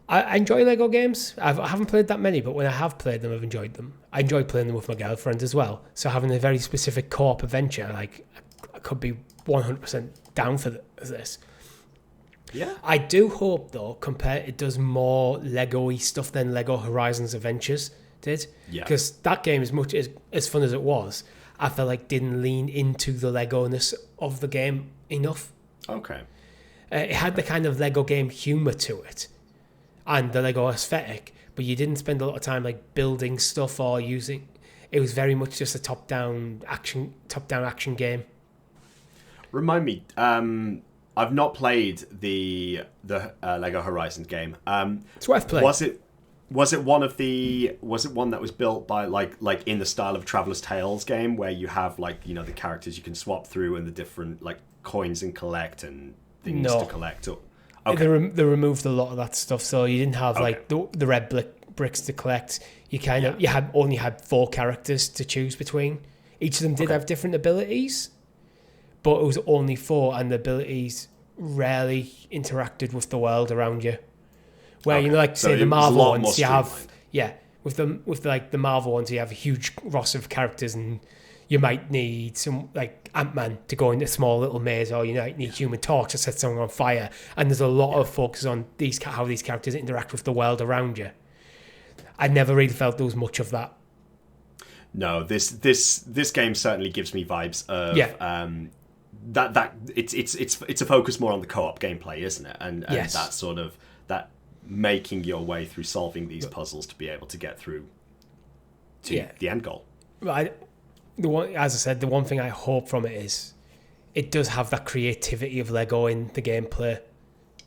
I enjoy Lego games. I haven't played that many, but when I have played them, I've enjoyed them. I enjoy playing them with my girlfriend as well. So having a very specific co-op adventure, I could be 100% down for this. Yeah. I do hope, though, it does more Lego-y stuff than Lego Horizons Adventures did. Yeah. Because that game, as much as fun as it was, I felt like didn't lean into the Lego-ness of the game enough. Okay. It had the kind of Lego game humour to it and the Lego aesthetic, but you didn't spend a lot of time building stuff or using. It was very much just a top-down action game. Remind me, I've not played the Lego Horizons game. It's worth playing. Was it one that was built by like in the style of Traveller's Tales game where you have the characters you can swap through and the different coins and collect and things to collect? Okay. They removed a lot of that stuff, so you didn't have the red bricks to collect. You only had 4 characters to choose between. Each of them did have different abilities, but it was only 4, and the abilities rarely interacted with the world around you. Where say the Marvel ones, you have with the Marvel ones, you have a huge roster of characters, and you might need some Ant-Man to go in a small little maze, or you might need Human Torch to set someone on fire. And there's a lot of focus on how these characters interact with the world around you. I never really felt there was much of that. No, this game certainly gives me vibes of that it's a focus more on the co-op gameplay, isn't it? And yes. That sort of that making your way through solving these puzzles to be able to get through to the end goal. Right. As I said, the one thing I hope from it is it does have that creativity of Lego in the gameplay.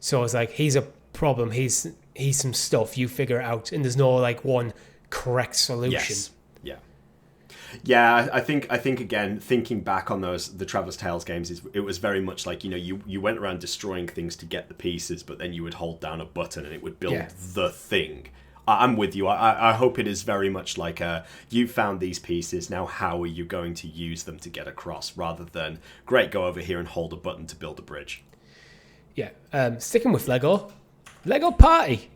So it's here's a problem, here's some stuff, you figure it out, and there's no one correct solution. Yes. Yeah, I think again, thinking back on the Traveller's Tales games, it was very much you went around destroying things to get the pieces, but then you would hold down a button and it would build the thing. I'm with you. I hope it is very much you found these pieces, now how are you going to use them to get across, rather than, great, go over here and hold a button to build a bridge. Yeah. Sticking with Lego Party.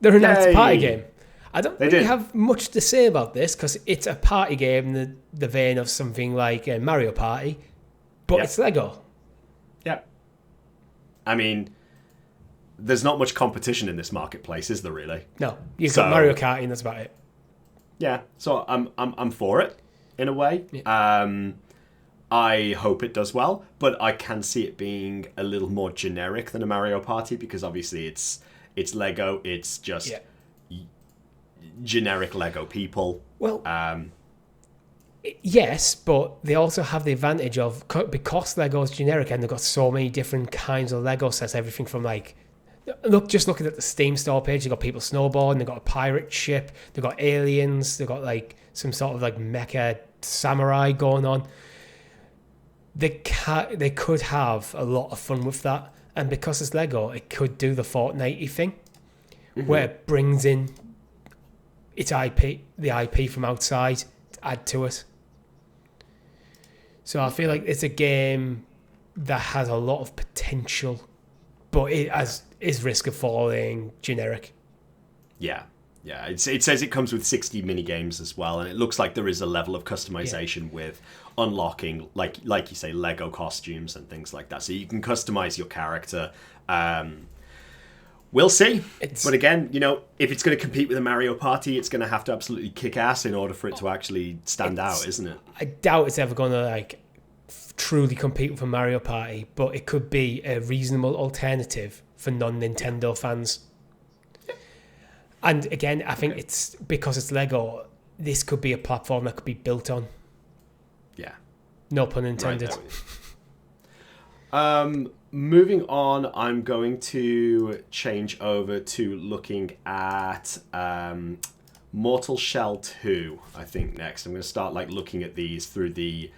They're announced a party game. I don't really have much to say about this because it's a party game in the vein of something like Mario Party, But it's Lego. Yeah. I mean, there's not much competition in this marketplace, is there really? No. You've got Mario Kart and that's about it. Yeah. So I'm for it in a way. Yeah. I hope it does well, but I can see it being a little more generic than a Mario Party because obviously it's Lego. It's just generic Lego people. Well, yes, but they also have the advantage of, because Lego's generic and they've got so many different kinds of Lego sets, everything from like, just looking at the Steam store page, they've got people snowboarding, they've got a pirate ship, they've got aliens, they've got like some sort of like mecha samurai going on. They could have a lot of fun with that, and because it's Lego, it could do the Fortnite-y thing, where it brings in its IP, the IP from outside, to add to it. So I feel like it's a game that has a lot of potential, but it is risk of falling generic. Yeah. It says it comes with 60 mini games as well, and it looks like there is a level of customization with unlocking, like you say, Lego costumes and things like that. So you can customize your character. We'll see. But again, if it's going to compete with a Mario Party, it's going to have to absolutely kick ass in order for it to actually stand out, isn't it? I doubt it's ever going to like truly compete with a Mario Party, but it could be a reasonable alternative for non-Nintendo fans. And again, I think it's because it's Lego, this could be a platform that could be built on. Yeah. No pun intended. Moving on, I'm going to change over to looking at Mortal Shell 2, I think, next. I'm going to start looking at these through the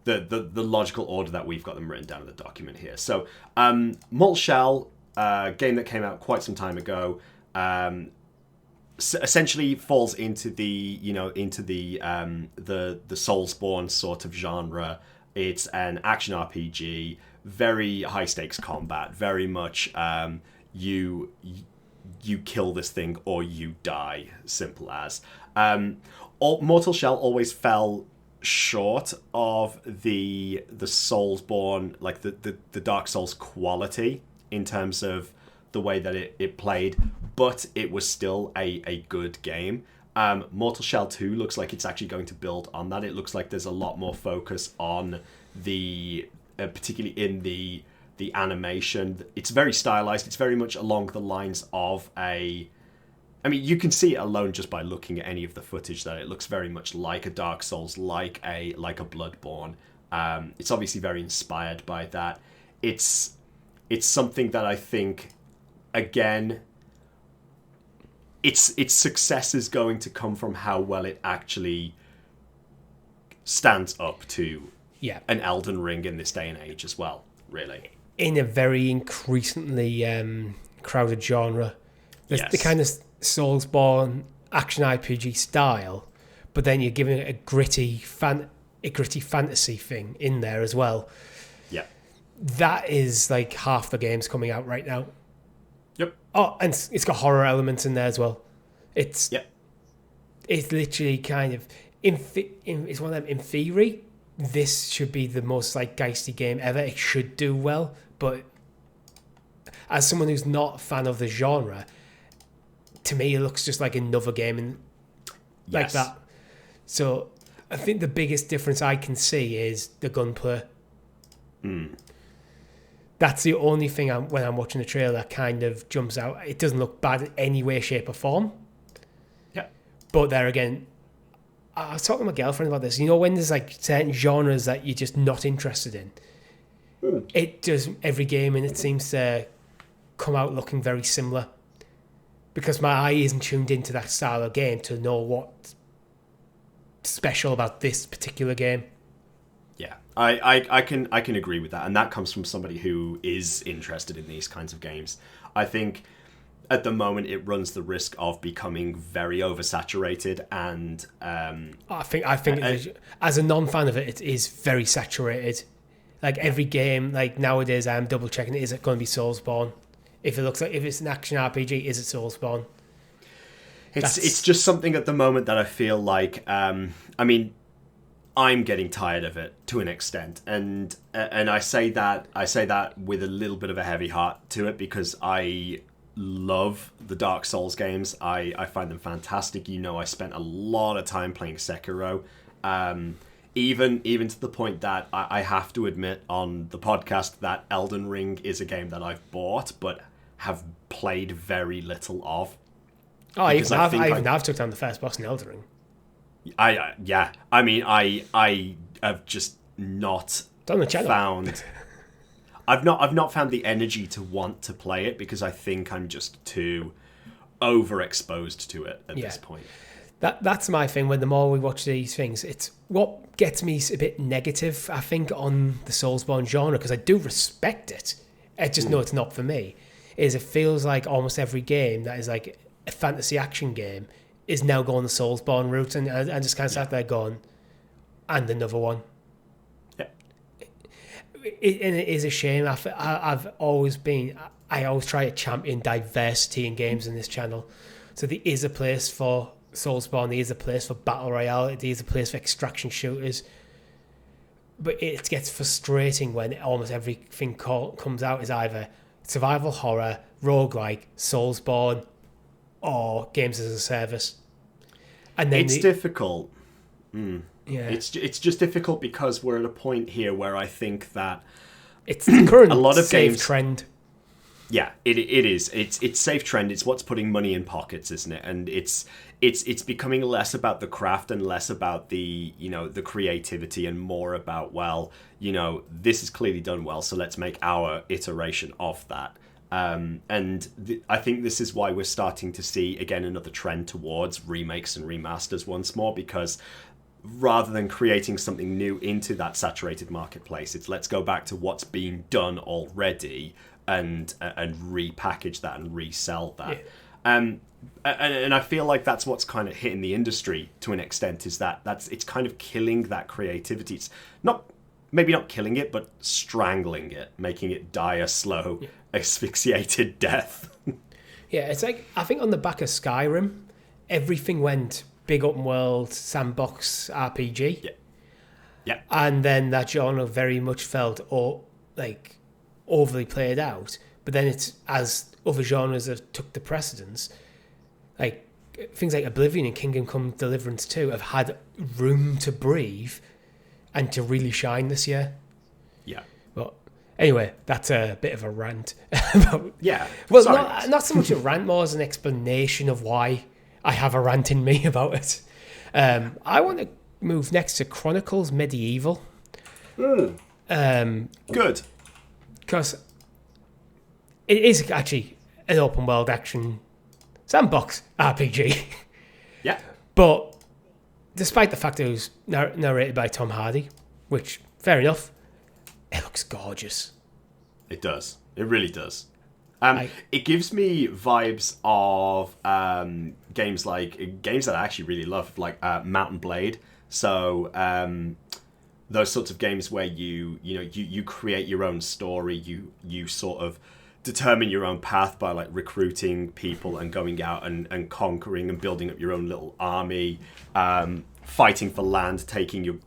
logical order that we've got them written down in the document here. So, Mortal Shell, game that came out quite some time ago, essentially falls into the Soulsborne sort of genre. It's an action RPG, very high stakes combat, very much you kill this thing or you die, simple as. Mortal Shell always fell short of the Soulsborne, like the Dark Souls quality in terms of the way that it played, but it was still a good game. Mortal Shell 2 looks like it's actually going to build on that. It looks like there's a lot more focus on the particularly in the animation. It's very stylized. It's very much along the lines of you can see it alone just by looking at any of the footage that it looks very much like a Dark Souls, like a Bloodborne. It's obviously very inspired by that. It's something that I think, again, its success is going to come from how well it actually stands up to an Elden Ring in this day and age as well, really. In a very increasingly crowded genre. There's the kind of Soulsborne action RPG style, but then you're giving it a gritty fantasy thing in there as well. Yeah. That is like half the games coming out right now. Yep. Oh, and it's got horror elements in there as well. It's literally kind of it's one of them. In theory, this should be the most like geisty game ever. It should do well, but as someone who's not a fan of the genre, to me it looks just like another game and like that. So I think the biggest difference I can see is the gunplay. That's the only thing when I'm watching the trailer that kind of jumps out. It doesn't look bad in any way, shape, or form. Yeah. But there again, I was talking to my girlfriend about this. When there's like certain genres that you're just not interested in, it does every game, and it seems to come out looking very similar. Because my eye isn't tuned into that style of game to know what's special about this particular game. Yeah, I can agree with that, and that comes from somebody who is interested in these kinds of games. I think at the moment it runs the risk of becoming very oversaturated, and I think as a non-fan of it, it is very saturated. Like every game, like nowadays, I'm double checking: is it going to be Soulsborne? If it's an action RPG, is it Soulsborne? It's just something at the moment that I feel like. I'm getting tired of it to an extent, and I say that with a little bit of a heavy heart to it, because I love the Dark Souls games. I find them fantastic. I spent a lot of time playing Sekiro, even to the point that I have to admit on the podcast that Elden Ring is a game that I've bought but have played very little of. Oh, I've took down the first boss in Elden Ring. I have just not found. I've not found the energy to want to play it, because I think I'm just too overexposed to it at this point. That's my thing. When the more we watch these things, it's what gets me a bit negative, I think, on the Soulsborne genre, because I do respect it. I just know it's not for me. Is it feels like almost every game that is like a fantasy action game is now going the Soulsborne route, and I just kind of sat there going, and another one. Yeah. And it is a shame. I always try to champion diversity in games in this channel. So there is a place for Soulsborne, there is a place for Battle Royale, there is a place for extraction shooters. But it gets frustrating when almost everything comes out is either survival horror, roguelike, Soulsborne, or games as a service. And then it's difficult. Yeah, it's just difficult because we're at a point here where I think that it's the current a lot of safe games trend. Yeah, it is. It's safe trend. It's what's putting money in pockets, isn't it? And it's becoming less about the craft and less about the the creativity, and more about, well, this is clearly done well, so let's make our iteration of that. I think this is why we're starting to see again another trend towards remakes and remasters once more, because rather than creating something new into that saturated marketplace, it's let's go back to what's being done already and repackage that and resell that. Yeah. And I feel like that's what's kind of hitting the industry to an extent, is it's kind of killing that creativity. It's maybe not killing it, but strangling it, making it die a slow, asphyxiated death. Yeah, it's like, I think on the back of Skyrim, everything went big open world, sandbox RPG. Yeah. And then that genre very much felt overly played out. But then it's, as other genres have took the precedence, like things like Oblivion and Kingdom Come Deliverance 2 have had room to breathe and to really shine this year. Yeah. But anyway, that's a bit of a rant. Yeah. Well, not so much a rant, more as an explanation of why I have a rant in me about it. I want to move next to Chronicles Medieval. Good. Because it is actually an open world action sandbox RPG. Yeah. But despite the fact that it was narrated by Tom Hardy, which, fair enough, it looks gorgeous. It does. It really does. It gives me vibes of games that I actually really love, like Mount & Blade. So those sorts of games where you create your own story, you sort of determine your own path by like recruiting people and going out and conquering and building up your own little army, fighting for land,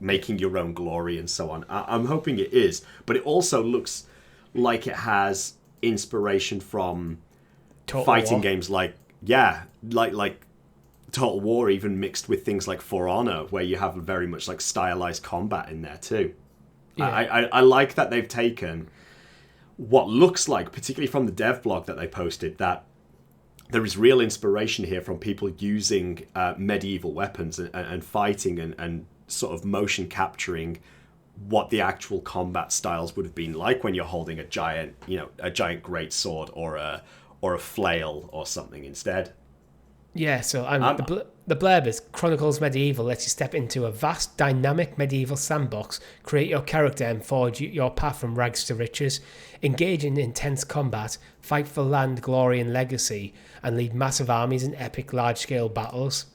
making your own glory and so on. I'm hoping it is, but it also looks like it has inspiration from Total fighting War. games like Total War, even mixed with things like For Honor, where you have very much like stylized combat in there too. Yeah. I like that they've taken what looks like, particularly from the dev blog that they posted, that there is real inspiration here from people using medieval weapons and fighting and sort of motion capturing what the actual combat styles would have been like when you're holding a giant great sword or a flail or something instead. Yeah, so the blurb is Chronicles Medieval lets you step into a vast, dynamic medieval sandbox, create your character and forge your path from rags to riches, engage in intense combat, fight for land, glory and legacy, and lead massive armies in epic large-scale battles.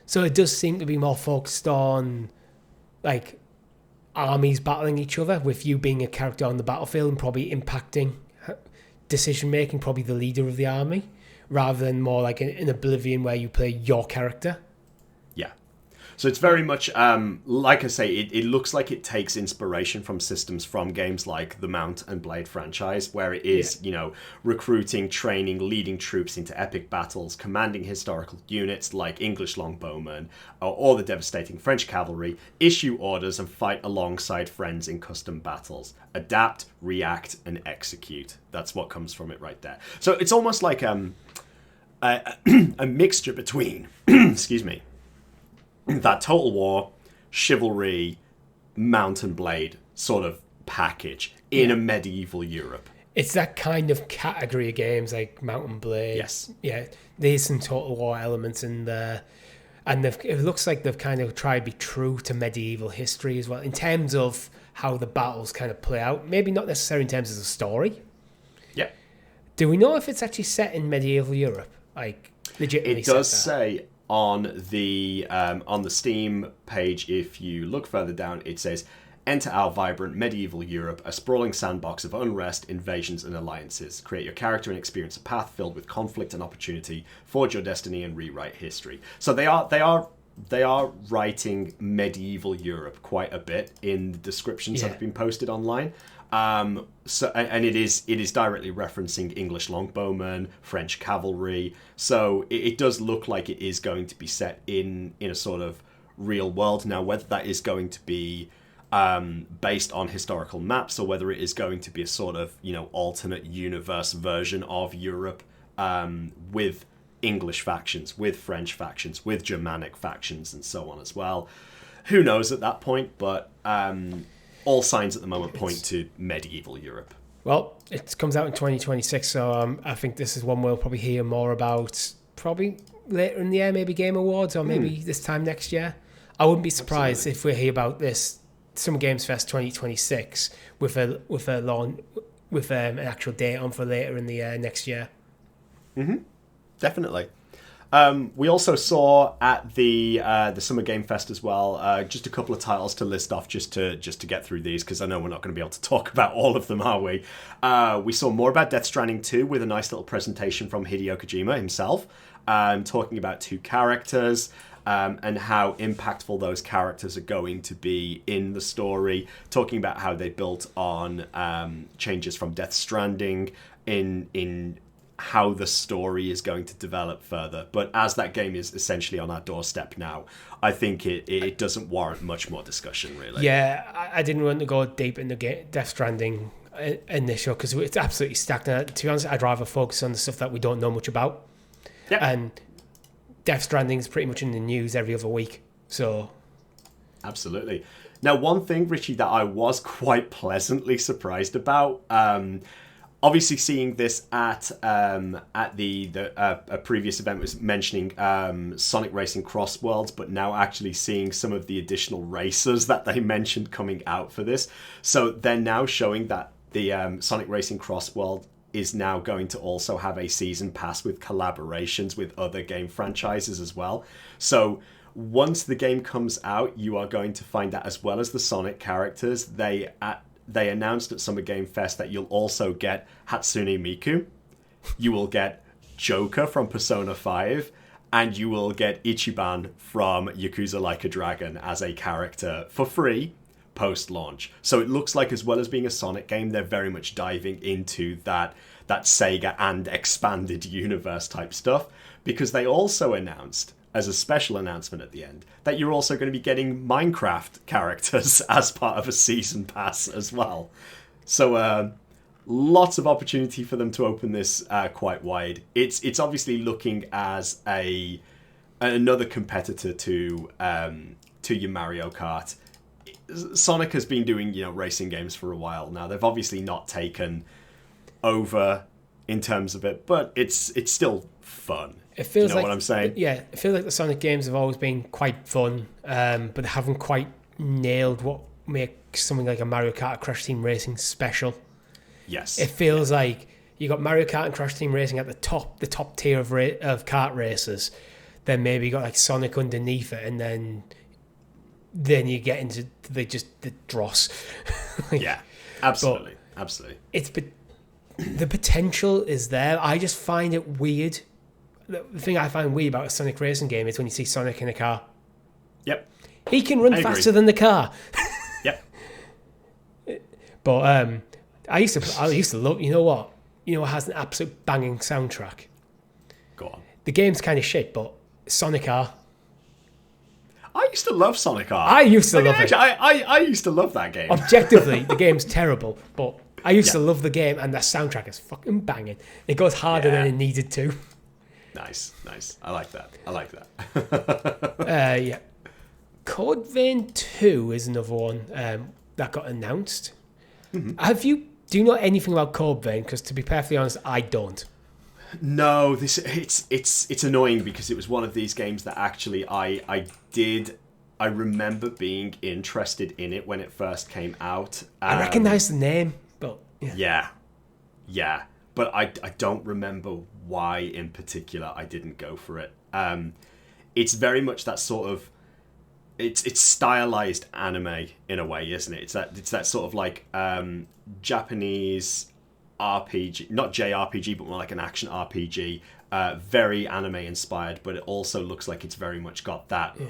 So it does seem to be more focused on like armies battling each other, with you being a character on the battlefield and probably impacting decision-making, probably the leader of the army, rather than more like in Oblivion where you play your character. Yeah. So it's very much, like I say, it looks like it takes inspiration from systems from games like the Mount and Blade franchise, where it is, recruiting, training, leading troops into epic battles, commanding historical units like English longbowmen or the devastating French cavalry, issue orders and fight alongside friends in custom battles. Adapt, react, and execute. That's what comes from it right there. So it's almost like a mixture between, excuse me, that Total War, Chivalry, Mount and Blade sort of package in a medieval Europe. It's that kind of category of games like Mount and Blade. Yes. Yeah, there's some Total War elements in there. And it looks like they've kind of tried to be true to medieval history as well, in terms of how the battles kind of play out. Maybe not necessarily in terms of the story. Yeah. Do we know if it's actually set in medieval Europe? Like, legitimately it does say on the Steam page, if you look further down, it says, enter our vibrant medieval Europe, a sprawling sandbox of unrest, invasions, and alliances. Create your character and experience a path filled with conflict and opportunity. Forge your destiny and rewrite history. So they are writing medieval Europe quite a bit in the descriptions that have been posted online. And it is directly referencing English longbowmen, French cavalry. So it does look like it is going to be set in a sort of real world. Now, whether that is going to be based on historical maps or whether it is going to be a sort of, alternate universe version of Europe with English factions, with French factions, with Germanic factions, and so on as well. Who knows at that point, but all signs at the moment point to medieval Europe. Well, it comes out in 2026, so I think this is one we'll probably hear more about probably later in the year, maybe Game Awards, or maybe this time next year. I wouldn't be surprised if we hear about this Summer Games Fest 2026 with an actual date on for later in the year next year. Definitely. We also saw at the Summer Game Fest as well, just a couple of titles to list off just to get through these, because I know we're not going to be able to talk about all of them, are we? We saw more about Death Stranding 2 with a nice little presentation from Hideo Kojima himself, talking about two characters and how impactful those characters are going to be in the story, talking about how they built on changes from Death Stranding in how the story is going to develop further. But as that game is essentially on our doorstep now, I think it doesn't warrant much more discussion, really. Yeah, I didn't want to go deep into Death Stranding initial because it's absolutely stacked. And to be honest, I'd rather focus on the stuff that we don't know much about. Yep. And Death Stranding is pretty much in the news every other week. So, absolutely. Now, one thing, Richie, that I was quite pleasantly surprised about, obviously seeing this at a previous event was mentioning Sonic Racing Cross Worlds, but now actually seeing some of the additional racers that they mentioned coming out for this. So they're now showing that the Sonic Racing Cross World is now going to also have a season pass with collaborations with other game franchises as well. So once the game comes out, you are going to find that as well as the Sonic characters, they announced at Summer Game Fest that you'll also get Hatsune Miku, you will get Joker from Persona 5, and you will get Ichiban from Yakuza Like a Dragon as a character for free post-launch. So it looks like, as well as being a Sonic game, they're very much diving into that Sega and expanded universe type stuff, because they also announced, as a special announcement at the end, that you're also going to be getting Minecraft characters as part of a season pass as well. So lots of opportunity for them to open this quite wide. It's obviously looking as another competitor to your Mario Kart. Sonic has been doing racing games for a while now. They've obviously not taken over in terms of it, but it's still fun. It feels you know what I'm saying? Yeah, it feels like the Sonic games have always been quite fun, but they haven't quite nailed what makes something like a Mario Kart or Crash Team Racing special. Yes. It feels like you got Mario Kart and Crash Team Racing at the top tier of kart races. Then maybe you got like Sonic underneath it, and then you get into the dross. Yeah, absolutely, absolutely. The potential is there. I just find it weird. The thing I find weird about a Sonic racing game is when you see Sonic in a car. Yep. He can run faster than the car. Yep. But I used to love. You know what? You know what has an absolute banging soundtrack? Go on. The game's kind of shit, but Sonic R. I used to love Sonic R. I used to love it. I used to love that game. Objectively, the game's terrible, but I used to love the game, and the soundtrack is fucking banging. It goes harder than it needed to. Nice. I like that. Yeah. Code Vein 2 is another one that got announced. Mm-hmm. Do you know anything about Code Vein? Because to be perfectly honest, I don't. No, it's annoying because it was one of these games that actually I remember being interested in it when it first came out. I recognise the name, but yeah, but I don't remember why in particular I didn't go for it. It's very much that sort of it's stylized anime in a way, isn't it? It's that sort of like Japanese RPG, not JRPG, but more like an action RPG, very anime inspired, but it also looks like it's very much got that. Yeah.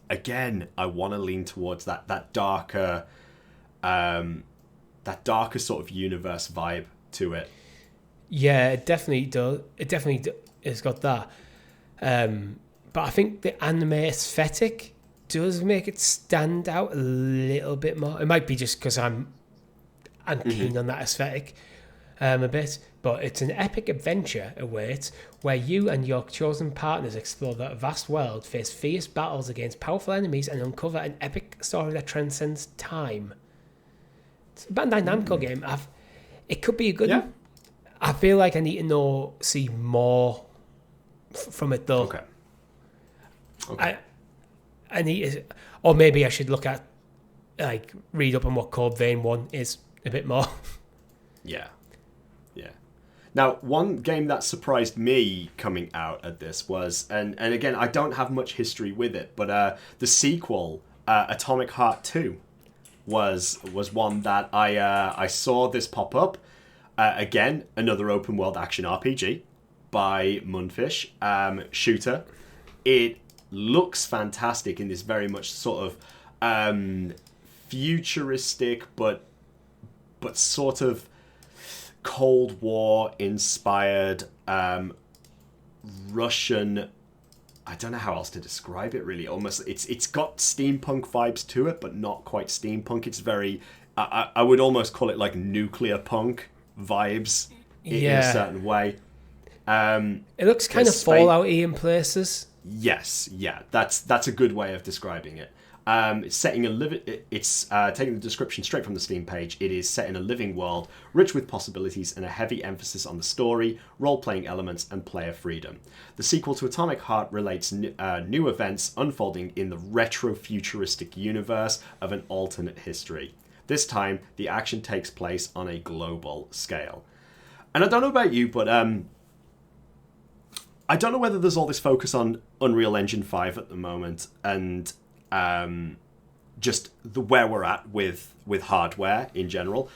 Again, I want to lean towards that darker sort of universe vibe to it. Yeah, it definitely does. It definitely has got that. But I think the anime aesthetic does make it stand out a little bit more. It might be just because I'm keen on that aesthetic a bit, but it's an epic adventure awaits where you and your chosen partners explore the vast world, face fierce battles against powerful enemies, and uncover an epic story that transcends time. It's a Bandai Namco game. It could be a good one. I feel like I need to see more from it though. Okay. I need, or maybe I should look at, read up on what Code Vein 1 is a bit more. Yeah. Now, one game that surprised me coming out at this was, and again, I don't have much history with it, but the sequel, Atomic Heart 2, was one that I saw this pop up. Again, another open world action RPG by Mundfish, shooter. It looks fantastic in this very much sort of futuristic, but sort of Cold War inspired Russian. I don't know how else to describe it really. Almost, it's got steampunk vibes to it, but not quite steampunk. It's very, I would almost call it like nuclear punk vibes in a certain way. It looks kind of Fallout-y in places. Yes, yeah, that's a good way of describing it. It's taking the description straight from the Steam page. It is set in a living world, rich with possibilities and a heavy emphasis on the story, role-playing elements, and player freedom. The sequel to Atomic Heart relates new events unfolding in the retro-futuristic universe of an alternate history. This time, the action takes place on a global scale. And I don't know about you, but I don't know whether there's all this focus on Unreal Engine 5 at the moment, and just where we're at with hardware in general.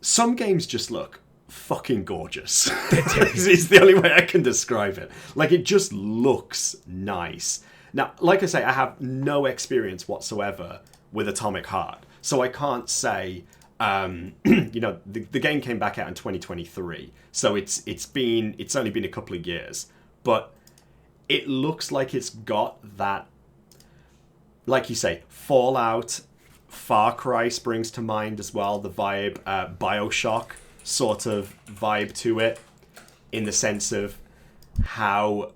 Some games just look fucking gorgeous. It's the only way I can describe it. Like, it just looks nice. Now, like I say, I have no experience whatsoever with Atomic Heart, so I can't say, the game came back out in 2023, so it's only been a couple of years, but it looks like it's got that, like you say, Fallout, Far Cry springs to mind as well, the vibe, BioShock sort of vibe to it, in the sense of how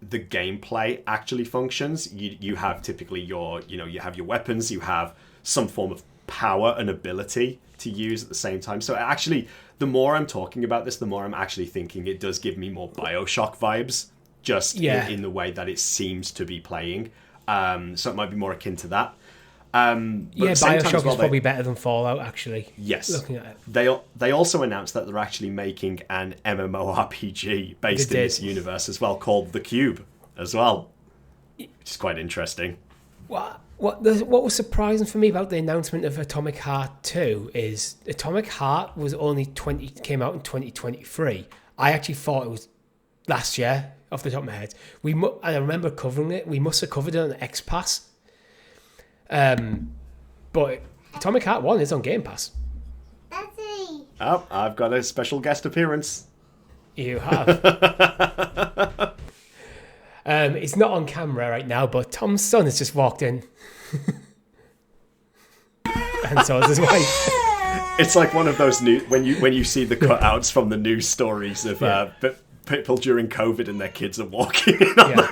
the gameplay actually functions. You have typically you have your weapons, you have some form of power and ability to use at the same time. So actually, the more I'm talking about this, the more I'm actually thinking it does give me more BioShock vibes, just in the way that it seems to be playing. So it might be more akin to that. BioShock is probably better than Fallout, actually. Yes. Looking at it. They also announced that they're actually making an MMORPG based in this universe as well, called The Cube as well, which is quite interesting. What was surprising for me about the announcement of Atomic Heart 2 is Atomic Heart was came out in 2023. I actually thought it was last year, off the top of my head. I remember covering it. We must have covered it on X Pass. But Atomic Heart 1 is on Game Pass. Oh, I've got a special guest appearance. You have. It's not on camera right now, but Tom's son has just walked in. And so is his wife. It's like one of those when you see the cutouts from the news stories of people during COVID and their kids are walking in on them.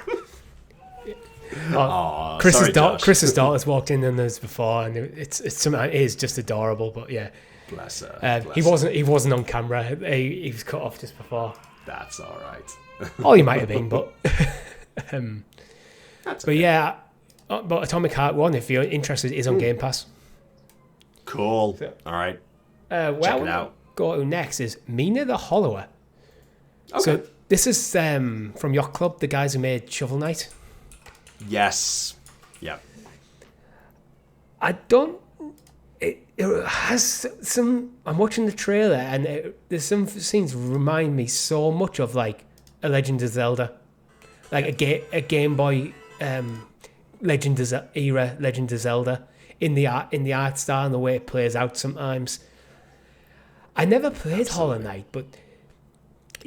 Chris's daughter's walked in on those before, and it's something that is just adorable. But yeah, bless her. He wasn't on camera. He was cut off just before. That's all right. He might have been, but That's but okay. yeah. But Atomic Heart 1, if you're interested, is on Game Pass. Cool. All right. Where Check it we'll out. go to next is Mina the Hollower. Okay. So this is from Yacht Club, the guys who made Shovel Knight. Yes. Yeah. It has some. I'm watching the trailer, and there's some scenes remind me so much of like a Legend of Zelda, like a Game Boy Legend of Zelda in the art style and the way it plays out sometimes. I never played Hollow Knight, but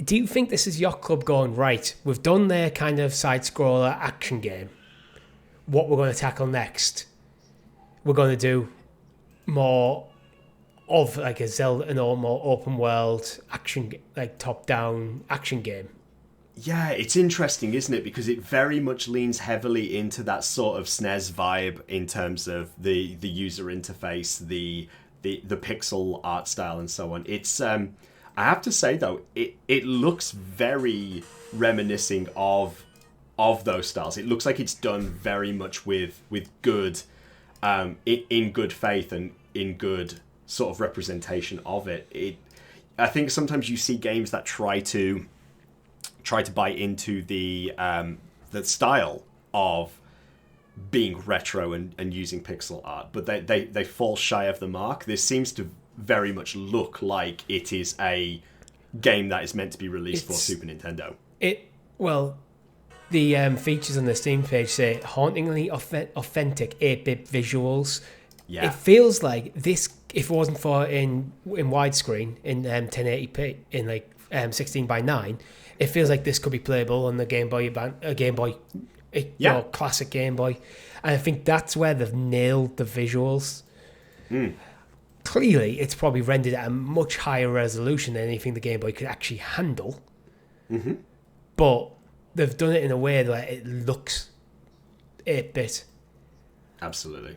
do you think this is Yacht Club going, right, we've done their kind of side-scroller action game. What we're going to tackle next, we're going to do more of like a Zelda, an more open world action, like top-down action game. Yeah, it's interesting, isn't it? Because it very much leans heavily into that sort of SNES vibe in terms of the user interface, the pixel art style, and so on. It's I have to say though, it looks very reminiscent of those styles. It looks like it's done very much with good, in good faith and in good sort of representation of it. I think sometimes you see games that try to buy into the style of being retro and using pixel art, but they fall shy of the mark. This seems to very much look like it is a game that is meant to be released for Super Nintendo. The features on the Steam page say hauntingly authentic 8-bit visuals. Yeah. It feels like this, if it wasn't for in widescreen in 1080p in like 16:9, it feels like this could be playable on the Game Boy, classic Game Boy. And I think that's where they've nailed the visuals. Clearly, it's probably rendered at a much higher resolution than anything the Game Boy could actually handle. Mm-hmm. But they've done it in a way that it looks 8-bit. Absolutely.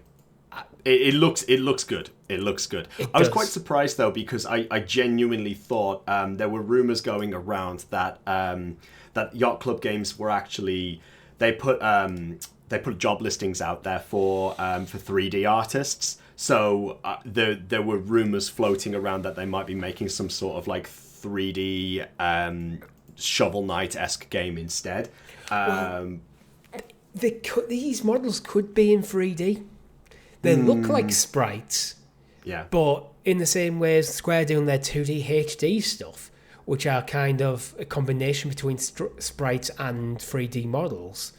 It looks good. It looks good. I was quite surprised though, because I genuinely thought there were rumors going around that that Yacht Club games were actually they put job listings out there for 3D artists. So there were rumors floating around that they might be making some sort of like 3D Shovel Knight-esque game instead. These models could be in 3D. They look like sprites, but in the same way as Square doing their 2D HD stuff, which are kind of a combination between sprites and 3D models.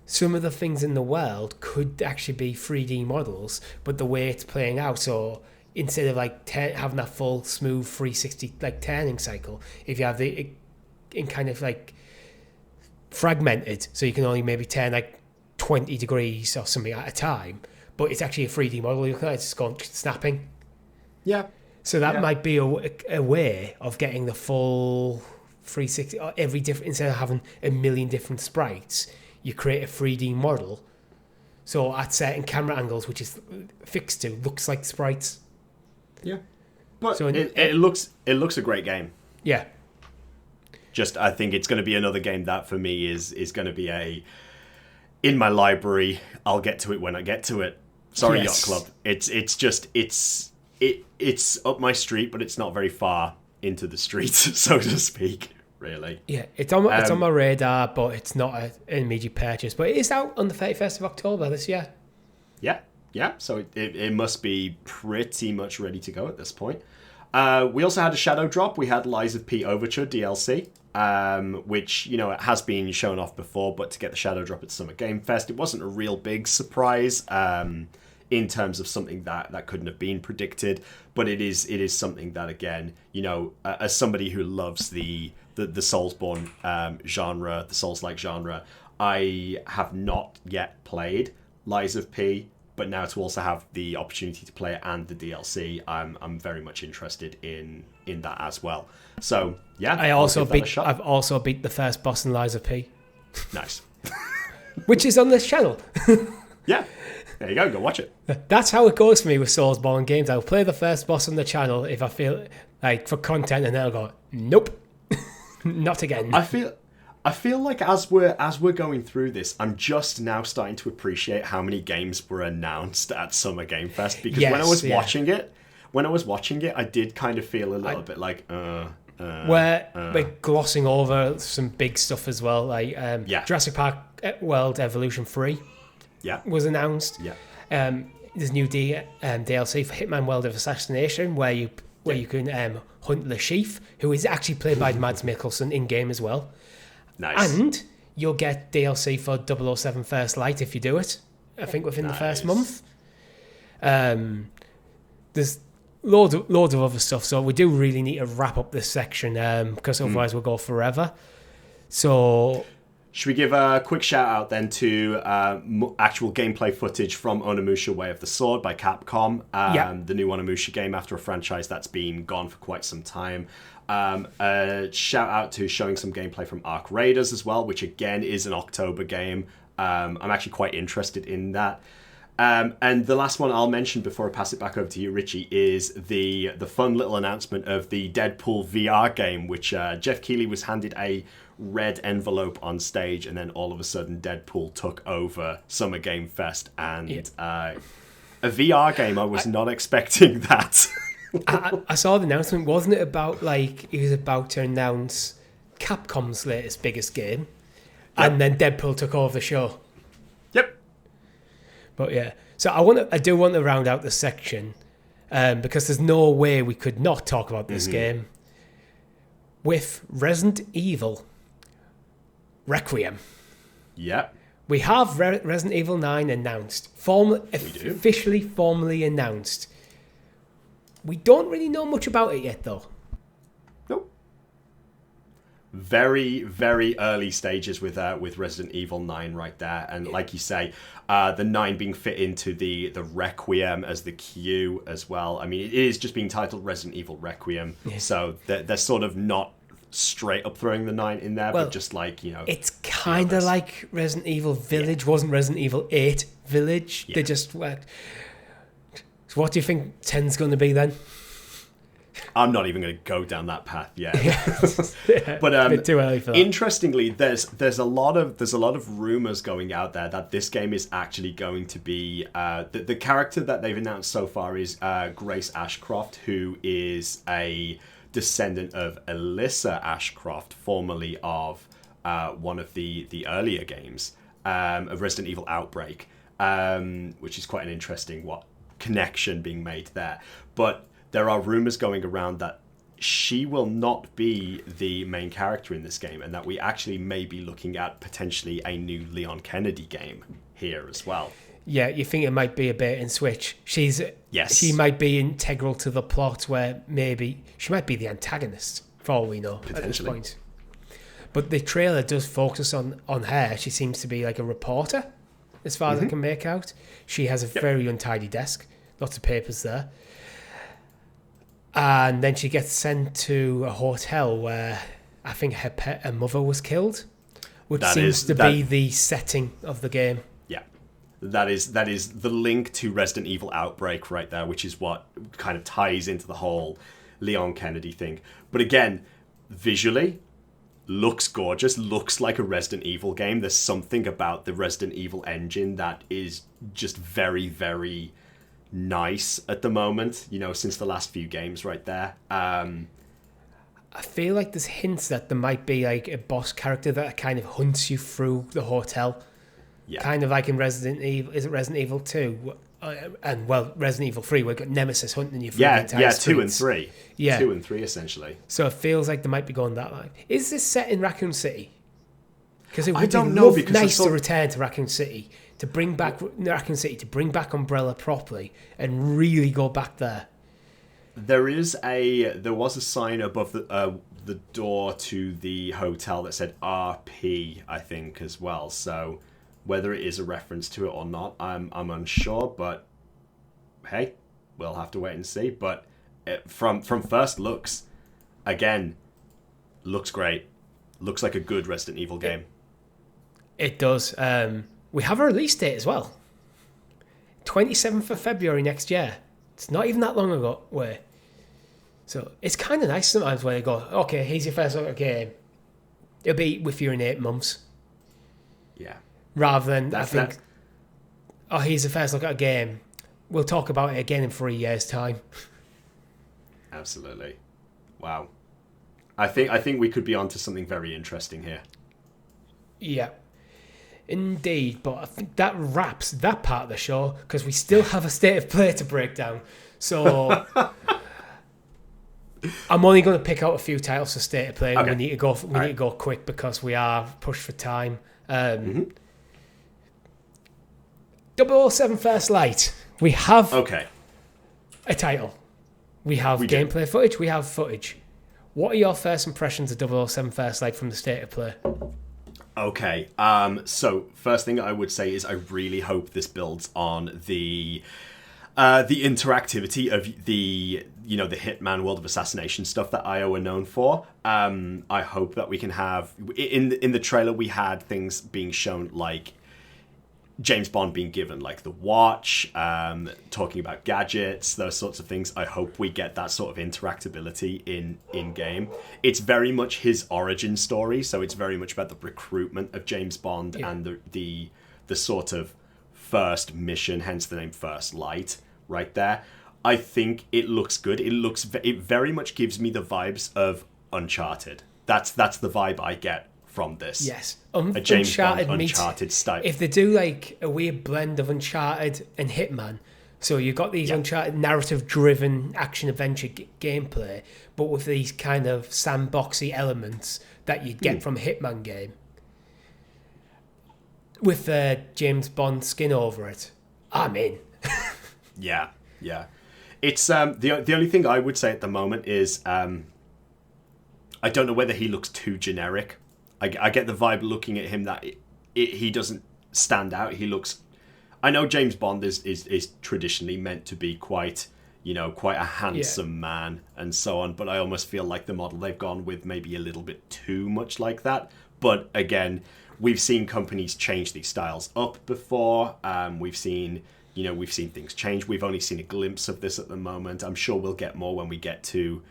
Some of the things in the world could actually be 3D models, but the way it's playing out, so instead of like having that full smooth 360 like turning cycle, if you have it in kind of like fragmented, so you can only maybe turn like 20 degrees or something at a time, but it's actually a 3D model. It's just gone snapping. Yeah. So that might be a way of getting the full 360 or every different, instead of having a million different sprites, you create a 3D model. So at certain camera angles, which is fixed to, looks like sprites. Yeah. But so it looks a great game. Yeah. Just I think it's going to be another game that for me is going to be in my library. I'll get to it when I get to it. Sorry, Yacht Club. It's up my street, but it's not very far into the streets, so to speak. Really. Yeah, it's on my radar, but it's not an immediate purchase. But it is out on the 31st of October this year. Yeah. So it must be pretty much ready to go at this point. We also had a shadow drop. We had Lies of P Overture DLC. which, you know, it has been shown off before, but to get the shadow drop at Summer Game Fest, it wasn't a real big surprise in terms of something that couldn't have been predicted. But it is something that, again, you know, as somebody who loves the Soulsborne genre, the Souls-like genre, I have not yet played Lies of P, but now to also have the opportunity to play it and the DLC, I'm very much interested in that as well. So yeah, I've also beat the first boss in Lies of P. Nice. Which is on this channel. Yeah. There you go watch it. That's how it goes for me with Soulsborne games. I'll play the first boss on the channel if I feel like for content, and then I'll go, nope. Not again. I feel like as we're going through this, I'm just now starting to appreciate how many games were announced at Summer Game Fest, because when I was watching it, I did kind of feel a little bit like we're glossing over some big stuff as well, like Jurassic Park World Evolution 3 was announced. There's new DLC for Hitman World of Assassination where you can hunt the Chief, who is actually played by Mads Mikkelsen in game as well. Nice. And you'll get DLC for 007 First Light if you do it, I think within the first month. There's loads of other stuff, so we do really need to wrap up this section because otherwise we'll go forever. So should we give a quick shout out then to actual gameplay footage from Onimusha Way of the Sword by Capcom, the new Onimusha game after a franchise that's been gone for quite some time. A shout out to showing some gameplay from Arc Raiders as well, which again is an October game. I'm actually quite interested in that. And the last one I'll mention before I pass it back over to you, Richie, is the fun little announcement of the Deadpool VR game, which Jeff Keighley was handed a red envelope on stage, and then all of a sudden Deadpool took over Summer Game Fest, and a VR game. I was not expecting that. I saw the announcement. Wasn't it about like he was about to announce Capcom's latest biggest game, and then Deadpool took over the show? Yep. But yeah, so I do want to round out this section because there's no way we could not talk about this game with Resident Evil Requiem. Yep. We have Resident Evil 9 announced, officially formally announced. We don't really know much about it yet, though. Nope. Very, very early stages with Resident Evil 9 right there. And like you say, the 9 being fit into the Requiem as the Q as well. I mean, it is just being titled Resident Evil Requiem. Yeah. So they're sort of not straight up throwing the 9 in there, but just like, you know. It's kind of like Resident Evil Village wasn't Resident Evil 8 Village. They just went... So what do you think 10's going to be then? I'm not even going to go down that path yet. But a bit too early for that. Interestingly, there's a lot of rumors going out there that this game is actually going to be the character that they've announced so far is Grace Ashcroft, who is a descendant of Alyssa Ashcroft, formerly of one of the earlier games of Resident Evil Outbreak, which is quite an interesting connection being made there. But there are rumors going around that she will not be the main character in this game, and that we actually may be looking at potentially a new Leon Kennedy game here as well. Yeah, you think it might be a bait and switch. She might be integral to the plot, where maybe she might be the antagonist, for all we know at this point. But the trailer does focus on her. She seems to be like a reporter, as far as I can make out. She has a very untidy desk, lots of papers there. And then she gets sent to a hotel where I think her mother was killed, which seems to be the setting of the game. Yeah, that is the link to Resident Evil Outbreak right there, which is what kind of ties into the whole Leon Kennedy thing. But again, visually, looks gorgeous, looks like a Resident Evil game. There's something about the Resident Evil engine that is just very, very nice at the moment, you know, since the last few games right there. I feel like there's hints that there might be like a boss character that kind of hunts you through the hotel. Yeah. Kind of like in Resident Evil. Is it Resident Evil 2? And well, Resident Evil 3, we've got Nemesis hunting you through the entire Yeah, streets. 2 and 3. Yeah. 2 and 3, essentially. So it feels like they might be going that line. Is this set in Raccoon City? Because it would be nice to return to Raccoon City, to bring back Umbrella properly, and really go back there. There was a sign above the door to the hotel that said RP, I think, as well. So whether it is a reference to it or not, I'm unsure. But hey, we'll have to wait and see. But from first looks, again, looks great. Looks like a good Resident Evil game. It does. We have a release date as well. 27th of February next year. It's not even that long ago. So it's kind of nice sometimes where you go, okay, here's your first look at a game. It'll be with you in 8 months. Yeah. Rather than, here's the first look at a game. We'll talk about it again in 3 years' time. Absolutely. Wow. I think we could be onto something very interesting here. Yeah. Indeed, but I think that wraps that part of the show because we still have a state of play to break down. So I'm only going to pick out a few titles for state of play. Okay. We need to go quick because we are pushed for time. 007 First Light. We have a title. We have gameplay footage. We have footage. What are your first impressions of 007 First Light from the state of play? Okay, so first thing I would say is I really hope this builds on the interactivity of the Hitman World of Assassination stuff that IO are known for. I hope that we can have in the trailer we had things being shown like James Bond being given like the watch, talking about gadgets, those sorts of things. I hope we get that sort of interactability in game. It's very much his origin story, so it's very much about the recruitment of James Bond and the sort of first mission, hence the name First Light, right there. I think it looks good. It very much gives me the vibes of Uncharted. That's the vibe I get from this. Yes. A James Bond Uncharted style. If they do like a weird blend of Uncharted and Hitman, so you've got these Uncharted narrative-driven action-adventure gameplay, but with these kind of sandboxy elements that you'd get from a Hitman game, with the James Bond skin over it, I'm in. Yeah. It's the only thing I would say at the moment is I don't know whether he looks too generic. I get the vibe looking at him that he doesn't stand out. He looks... I know James Bond is traditionally meant to be quite a handsome man and so on, but I almost feel like the model they've gone with may be a little bit too much like that. But again, we've seen companies change these styles up before. We've seen things change. We've only seen a glimpse of this at the moment. I'm sure we'll get more when we get to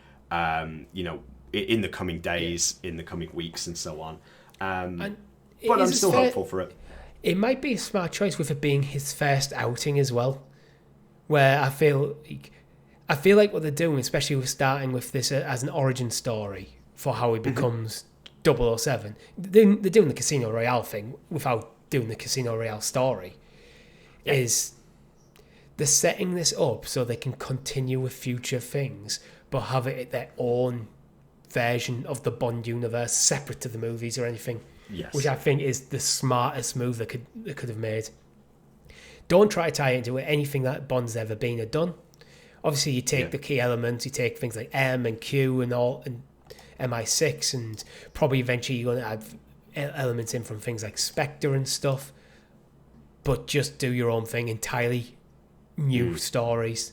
in the coming days, in the coming weeks, and so on. But I'm still hopeful for it. It might be a smart choice with it being his first outing as well, where I feel like what they're doing, especially with starting with this as an origin story for how he becomes 007. They're doing the Casino Royale thing without doing the Casino Royale story. Is they're setting this up so they can continue with future things, but have it their own version of the Bond universe, separate to the movies or anything. Yes. Which I think is the smartest move they could have made. Don't try to tie it into anything that Bond's ever been or done. Obviously, you take the key elements, you take things like M and Q and all, and MI6, and probably eventually you're going to add elements in from things like Spectre and stuff. But just do your own thing, entirely new stories.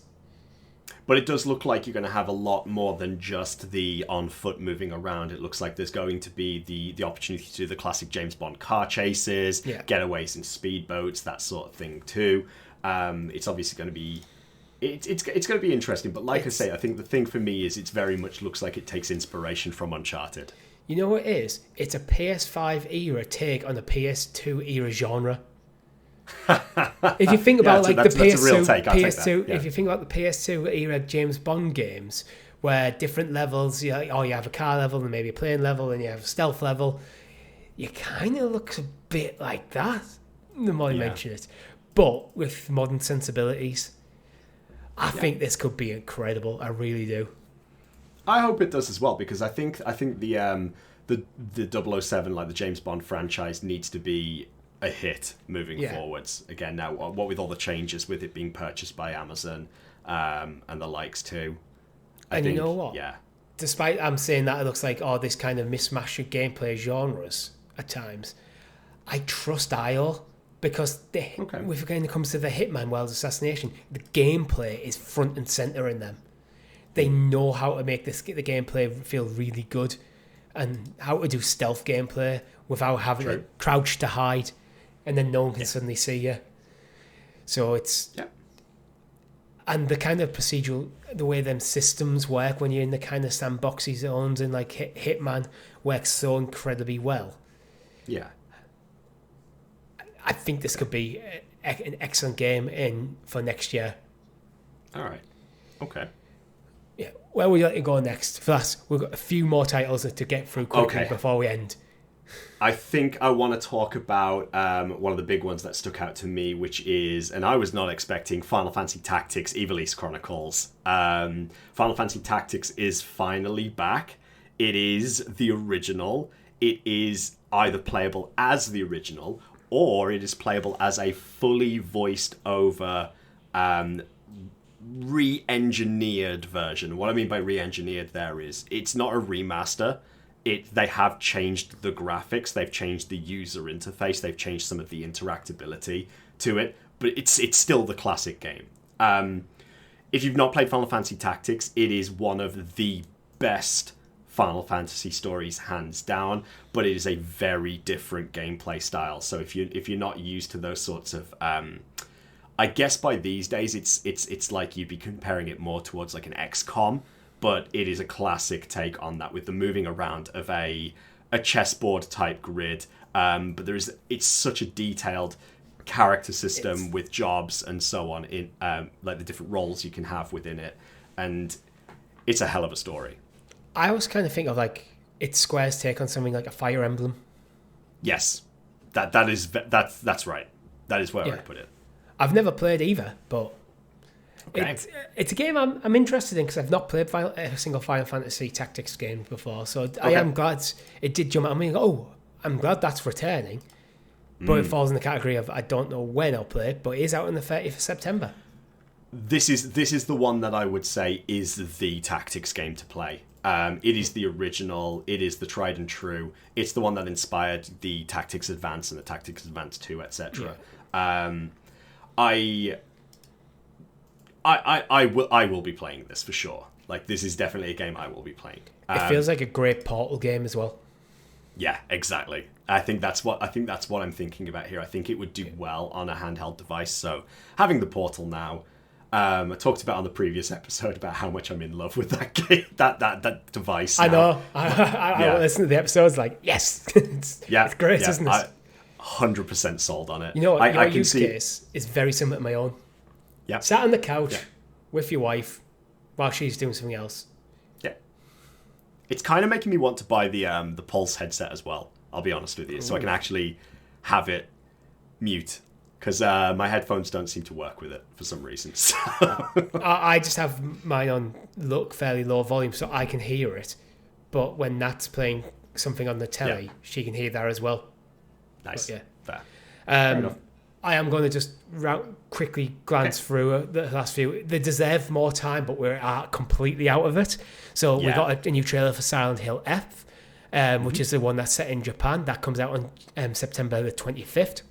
But it does look like you're going to have a lot more than just the on foot moving around. It looks like there's going to be the opportunity to do the classic James Bond car chases, getaways in speedboats, that sort of thing too. It's obviously going to be it's going to be interesting. But like I say, I think the thing for me is it's very much looks like it takes inspiration from Uncharted. You know what it is? It's a PS5 era take on a PS2 era genre. If you think about the PS2, if you think about the PS2 era James Bond games, where different levels, you have a car level and maybe a plane level, and you have a stealth level, you kind of looks a bit like that. The more you mention it, but with modern sensibilities. I think this could be incredible. I really do. I hope it does as well, because I think the 007, like the James Bond franchise, needs to be a hit moving forwards. Again, now what with all the changes with it being purchased by Amazon and the likes too. I think, you know what? Yeah. Despite I'm saying that it looks like this kind of mismatch of gameplay genres at times, I trust IO because when it comes to the Hitman World Assassination, the gameplay is front and center in them. They know how to make the gameplay feel really good and how to do stealth gameplay without having to crouch to hide and then no one can suddenly see you. So it's... Yeah. And the kind of procedural, the way them systems work when you're in the kind of sandboxy zones and like Hitman works so incredibly well. Yeah. I think this could be an excellent game for next year. All right. Okay. Yeah. Where would you like to go next? For us, we've got a few more titles to get through quickly before we end. I think I want to talk about one of the big ones that stuck out to me, which is, and I was not expecting, Final Fantasy Tactics Ivalice Chronicles. Final Fantasy Tactics is finally back. It is the original. It is either playable as the original, or it is playable as a fully voiced over re-engineered version. What I mean by re-engineered there is, it's not a remaster. They have changed the graphics, they've changed the user interface, they've changed some of the interactability to it, but it's still the classic game. If you've not played Final Fantasy Tactics, it is one of the best Final Fantasy stories, hands down, but it is a very different gameplay style. So if you're not used to those sorts of, I guess by these days it's like you'd be comparing it more towards like an XCOM. But it is a classic take on that with the moving around of a chessboard type grid. But it's such a detailed character system with jobs and so on in like the different roles you can have within it, and it's a hell of a story. I always kind of think of like it's Square's take on something like a Fire Emblem. Yes, that's right. That is where I would put it. I've never played either, but. Okay. It's a game I'm interested in because I've not played a single Final Fantasy Tactics game before, so I am glad it did jump out. I'm glad that's returning, but it falls in the category of I don't know when I'll play it, but it is out on the 30th of September. This is the one that I would say is the Tactics game to play. It is the original. It is the tried and true. It's the one that inspired the Tactics Advance and the Tactics Advance 2, etc. I will be playing this for sure. Like, this is definitely a game I will be playing. It feels like a great Portal game as well. Yeah, exactly. I think that's what I'm thinking about here. I think it would do well on a handheld device. So having the Portal now, I talked about on the previous episode about how much I'm in love with that game, that device. I know. I listen to the episodes like, yes, it's great, isn't it? 100% sold on it. You know what? Your use case is very similar to my own. Yeah. Sat on the couch with your wife while she's doing something else. Yeah. It's kind of making me want to buy the Pulse headset as well, I'll be honest with you. So I can actually have it mute. Because my headphones don't seem to work with it for some reason. So. I just have mine on fairly low volume so I can hear it. But when Nat's playing something on the telly, she can hear that as well. Nice. But, Fair. Fair enough. I am going to just quickly glance through the last few. They deserve more time, but we're completely out of it. So we got a new trailer for Silent Hill F, which is the one that's set in Japan. That comes out on September the 25th.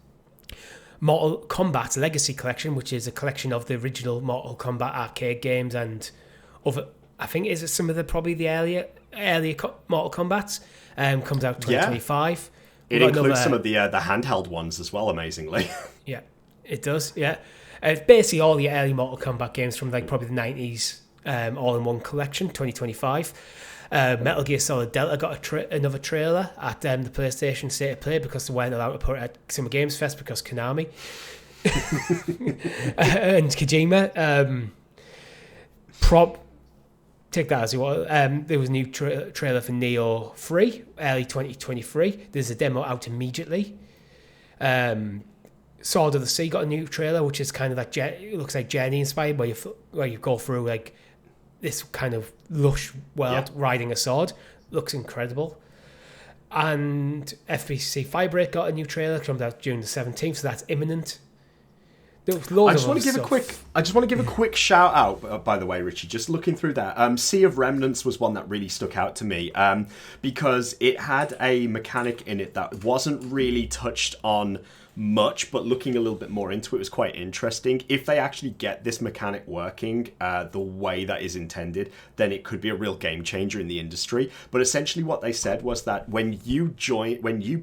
Mortal Kombat Legacy Collection, which is a collection of the original Mortal Kombat arcade games and other. I think is some of the earlier Mortal Kombats. Comes out 2025. It includes some of the handheld ones as well, amazingly. Yeah, it does, yeah. It's basically all the early Mortal Kombat games from like probably the 90s, all in one collection, 2025. Metal Gear Solid Delta got another trailer at the PlayStation State of Play because they weren't allowed to put it at Summer Games Fest because Konami. And Kojima. Take that as you want. There was a new trailer for Neo 3, early 2023. There's a demo out immediately. Sword of the Sea got a new trailer, which is kind of like it looks like Journey inspired, where you go through like this kind of lush world riding a sword. Looks incredible. And FBC Firebreak got a new trailer, comes out June the 17th, so that's imminent. I just want to give a quick shout out, by the way, Richie. Just looking through that, Sea of Remnants was one that really stuck out to me because it had a mechanic in it that wasn't really touched on much, but looking a little bit more into it was quite interesting. If they actually get this mechanic working the way that is intended, then it could be a real game changer in the industry. But essentially what they said was that when you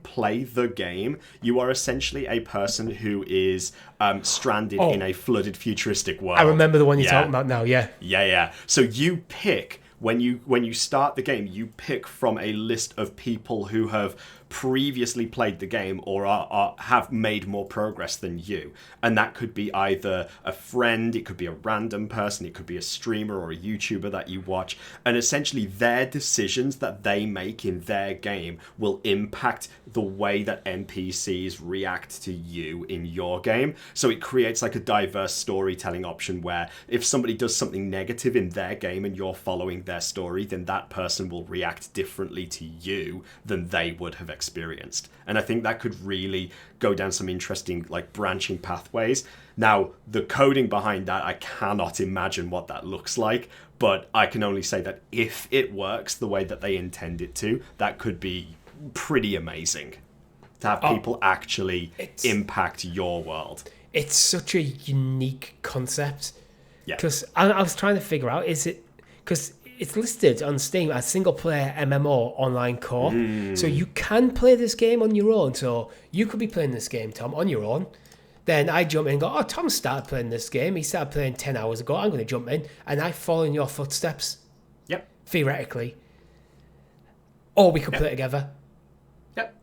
play the game, you are essentially a person who is stranded in a flooded futuristic world. I remember the one you're talking about now, Yeah. So you pick, when you start the game, you pick from a list of people who have previously played the game or have made more progress than you, and that could be either a friend, it could be a random person, it could be a streamer or a YouTuber that you watch, and essentially their decisions that they make in their game will impact the way that NPCs react to you in your game. So it creates like a diverse storytelling option where if somebody does something negative in their game and you're following their story, then that person will react differently to you than they would have experienced. And I think that could really go down some interesting like branching pathways. Now, the coding behind that, I cannot imagine what that looks like, but I can only say that if it works the way that they intend it to, that could be pretty amazing to have people actually impact your world. It's such a unique concept. Yeah. Because I was trying to figure out, is it... Because it's listed on Steam as single-player MMO online co-op. So you can play this game on your own. So you could be playing this game, Tom, on your own. Then I jump in and go, oh, Tom started playing this game. He started playing 10 hours ago. I'm going to jump in. And I follow in your footsteps. Yep. Theoretically. Or we could play together. Yep.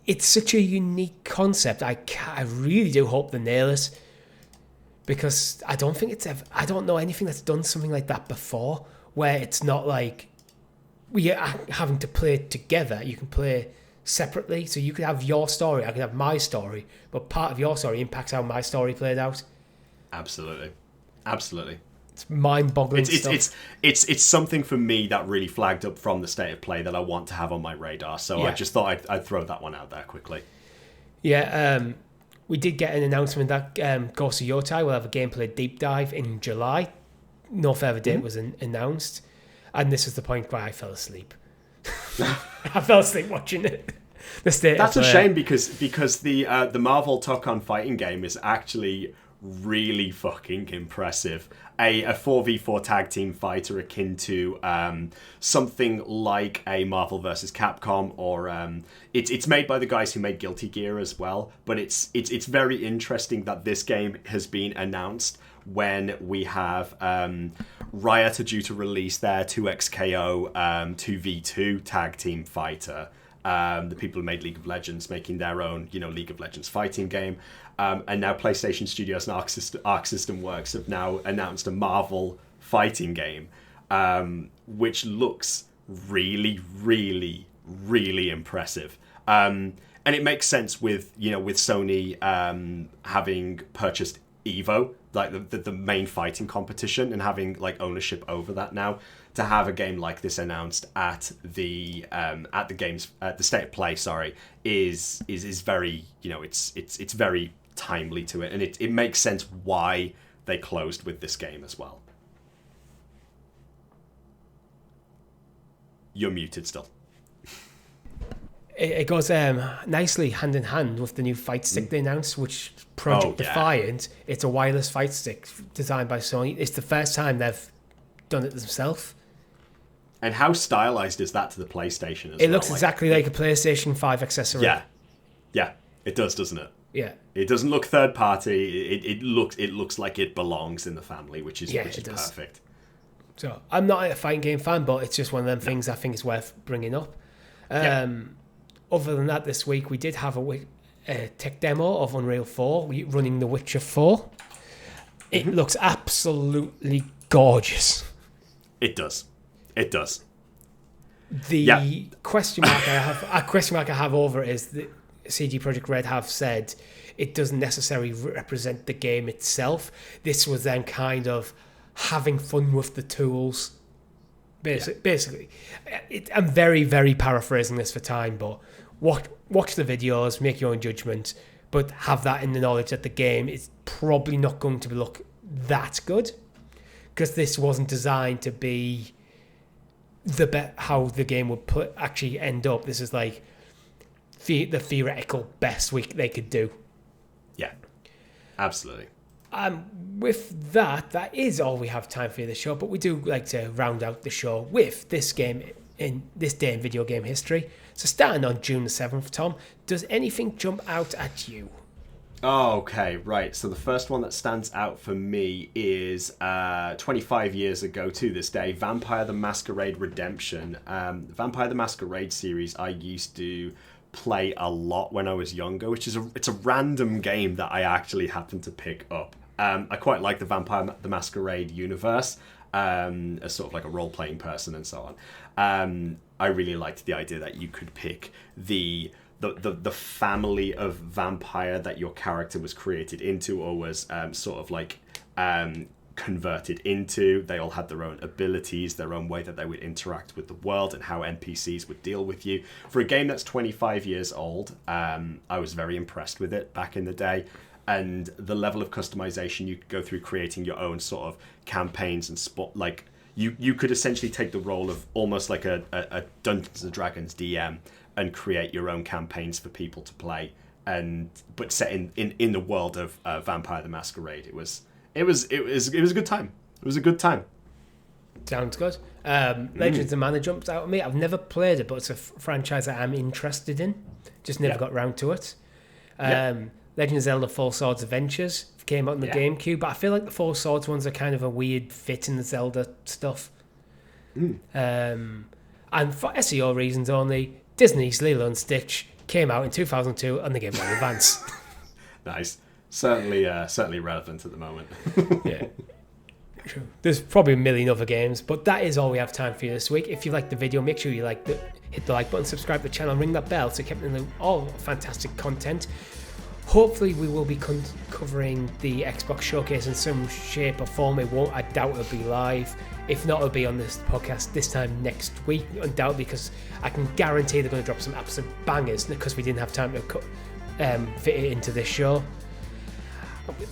It's such a unique concept. I really do hope they nail it. Because I don't know anything that's done something like that before, where it's not like we are having to play together. You can play separately, so you could have your story, I can have my story, but part of your story impacts how my story played out. Absolutely. It's mind-boggling stuff. It's something for me that really flagged up from the state of play that I want to have on my radar. So I just thought I'd throw that one out there quickly. Yeah. We did get an announcement that Ghost of Yotai will have a gameplay deep dive in July. No further date was announced. And this is the point where I fell asleep. I fell asleep watching it. That's a shame because the Marvel Tokon fighting game is actually really fucking impressive. A 4v4 tag team fighter akin to something like a Marvel vs. Capcom, or it's made by the guys who made Guilty Gear as well. But it's very interesting that this game has been announced when we have Riot are due to release their 2XKO 2v2 tag team fighter. The people who made League of Legends making their own, League of Legends fighting game. And now PlayStation Studios and Arc System Works have now announced a Marvel fighting game, which looks really, really, really impressive. And it makes sense with Sony having purchased Evo, like the main fighting competition, and having like ownership over that now. To have a game like this announced at the state of play, is very, it's very timely to it, and it makes sense why they closed with this game as well. You're muted still. It goes nicely hand in hand with the new fight stick they announced, which Project Defiant. It's a wireless fight stick designed by Sony. It's the first time they've done it themselves. And how stylized is that to the PlayStation as well? It looks exactly like a PlayStation 5 accessory. Yeah, it does, doesn't it? Yeah. It doesn't look third party. It looks like it belongs in the family, which is perfect. So I'm not a fighting game fan, but it's just one of them things I think is worth bringing up. Other than that, this week we did have a tech demo of Unreal 4 running The Witcher 4. It looks absolutely gorgeous. It does. The question mark I have over it is that CD Projekt Red have said it doesn't necessarily represent the game itself. This was them kind of having fun with the tools. Basically. I'm very, very paraphrasing this for time, but watch the videos, make your own judgment, but have that in the knowledge that the game is probably not going to look that good, because this wasn't designed to be how the game would actually end up. This is like the theoretical best they could do. Yeah, absolutely. With that is all we have time for this show, but we do like to round out the show with this game in this day in video game history. So starting on June the 7th, Tom, does anything jump out at you? Oh, okay, right. So the first one that stands out for me is 25 years ago to this day, Vampire the Masquerade Redemption. Vampire the Masquerade series I used to play a lot when I was younger, which is it's a random game that I actually happened to pick up. I quite like the Vampire the Masquerade universe, as sort of like a role-playing person and so on. I really liked the idea that you could pick the family of vampire that your character was created into, or was sort of like converted into. They all had their own abilities, their own way that they would interact with the world, and how NPCs would deal with you. For a game that's 25 years old, I was very impressed with it back in the day. And the level of customization you could go through, creating your own sort of campaigns and like you could essentially take the role of almost like a Dungeons and Dragons DM and create your own campaigns for people to play, but set in the world of Vampire the Masquerade. It was a good time. It was a good time. Sounds good. Legends of Mana jumps out at me. I've never played it, but it's a franchise that I'm interested in. Just never got round to it. Legend of Zelda Four Swords Adventures came out on the GameCube, but I feel like the Four Swords ones are kind of a weird fit in the Zelda stuff. And for SEO reasons only, Disney's Lilo and Stitch came out in 2002 on the Game Boy Advance. Nice. Certainly relevant at the moment. Yeah. There's probably a million other games, but that is all we have time for you this week. If you liked the video, make sure you hit the like button, subscribe to the channel, ring that bell to keep in the all fantastic content. Hopefully we will be covering the Xbox Showcase in some shape or form. I doubt it'll be live. If not, it'll be on this podcast this time next week, undoubtedly, because I can guarantee they're going to drop some absolute bangers because we didn't have time to fit it into this show.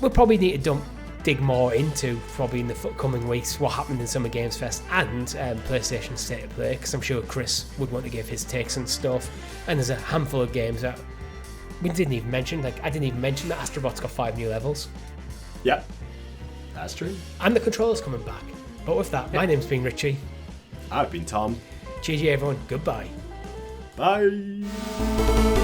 We'll probably need to dig more into, probably in the coming weeks, what happened in Summer Games Fest and PlayStation State of Play, because I'm sure Chris would want to give his takes and stuff. And there's a handful of games that we didn't even mention. I didn't even mention that Astrobot's got 5 new levels. Yep, that's true. And the controller's coming back. But with that, my name's been Richie. I've been Tom. GG everyone, goodbye. Bye.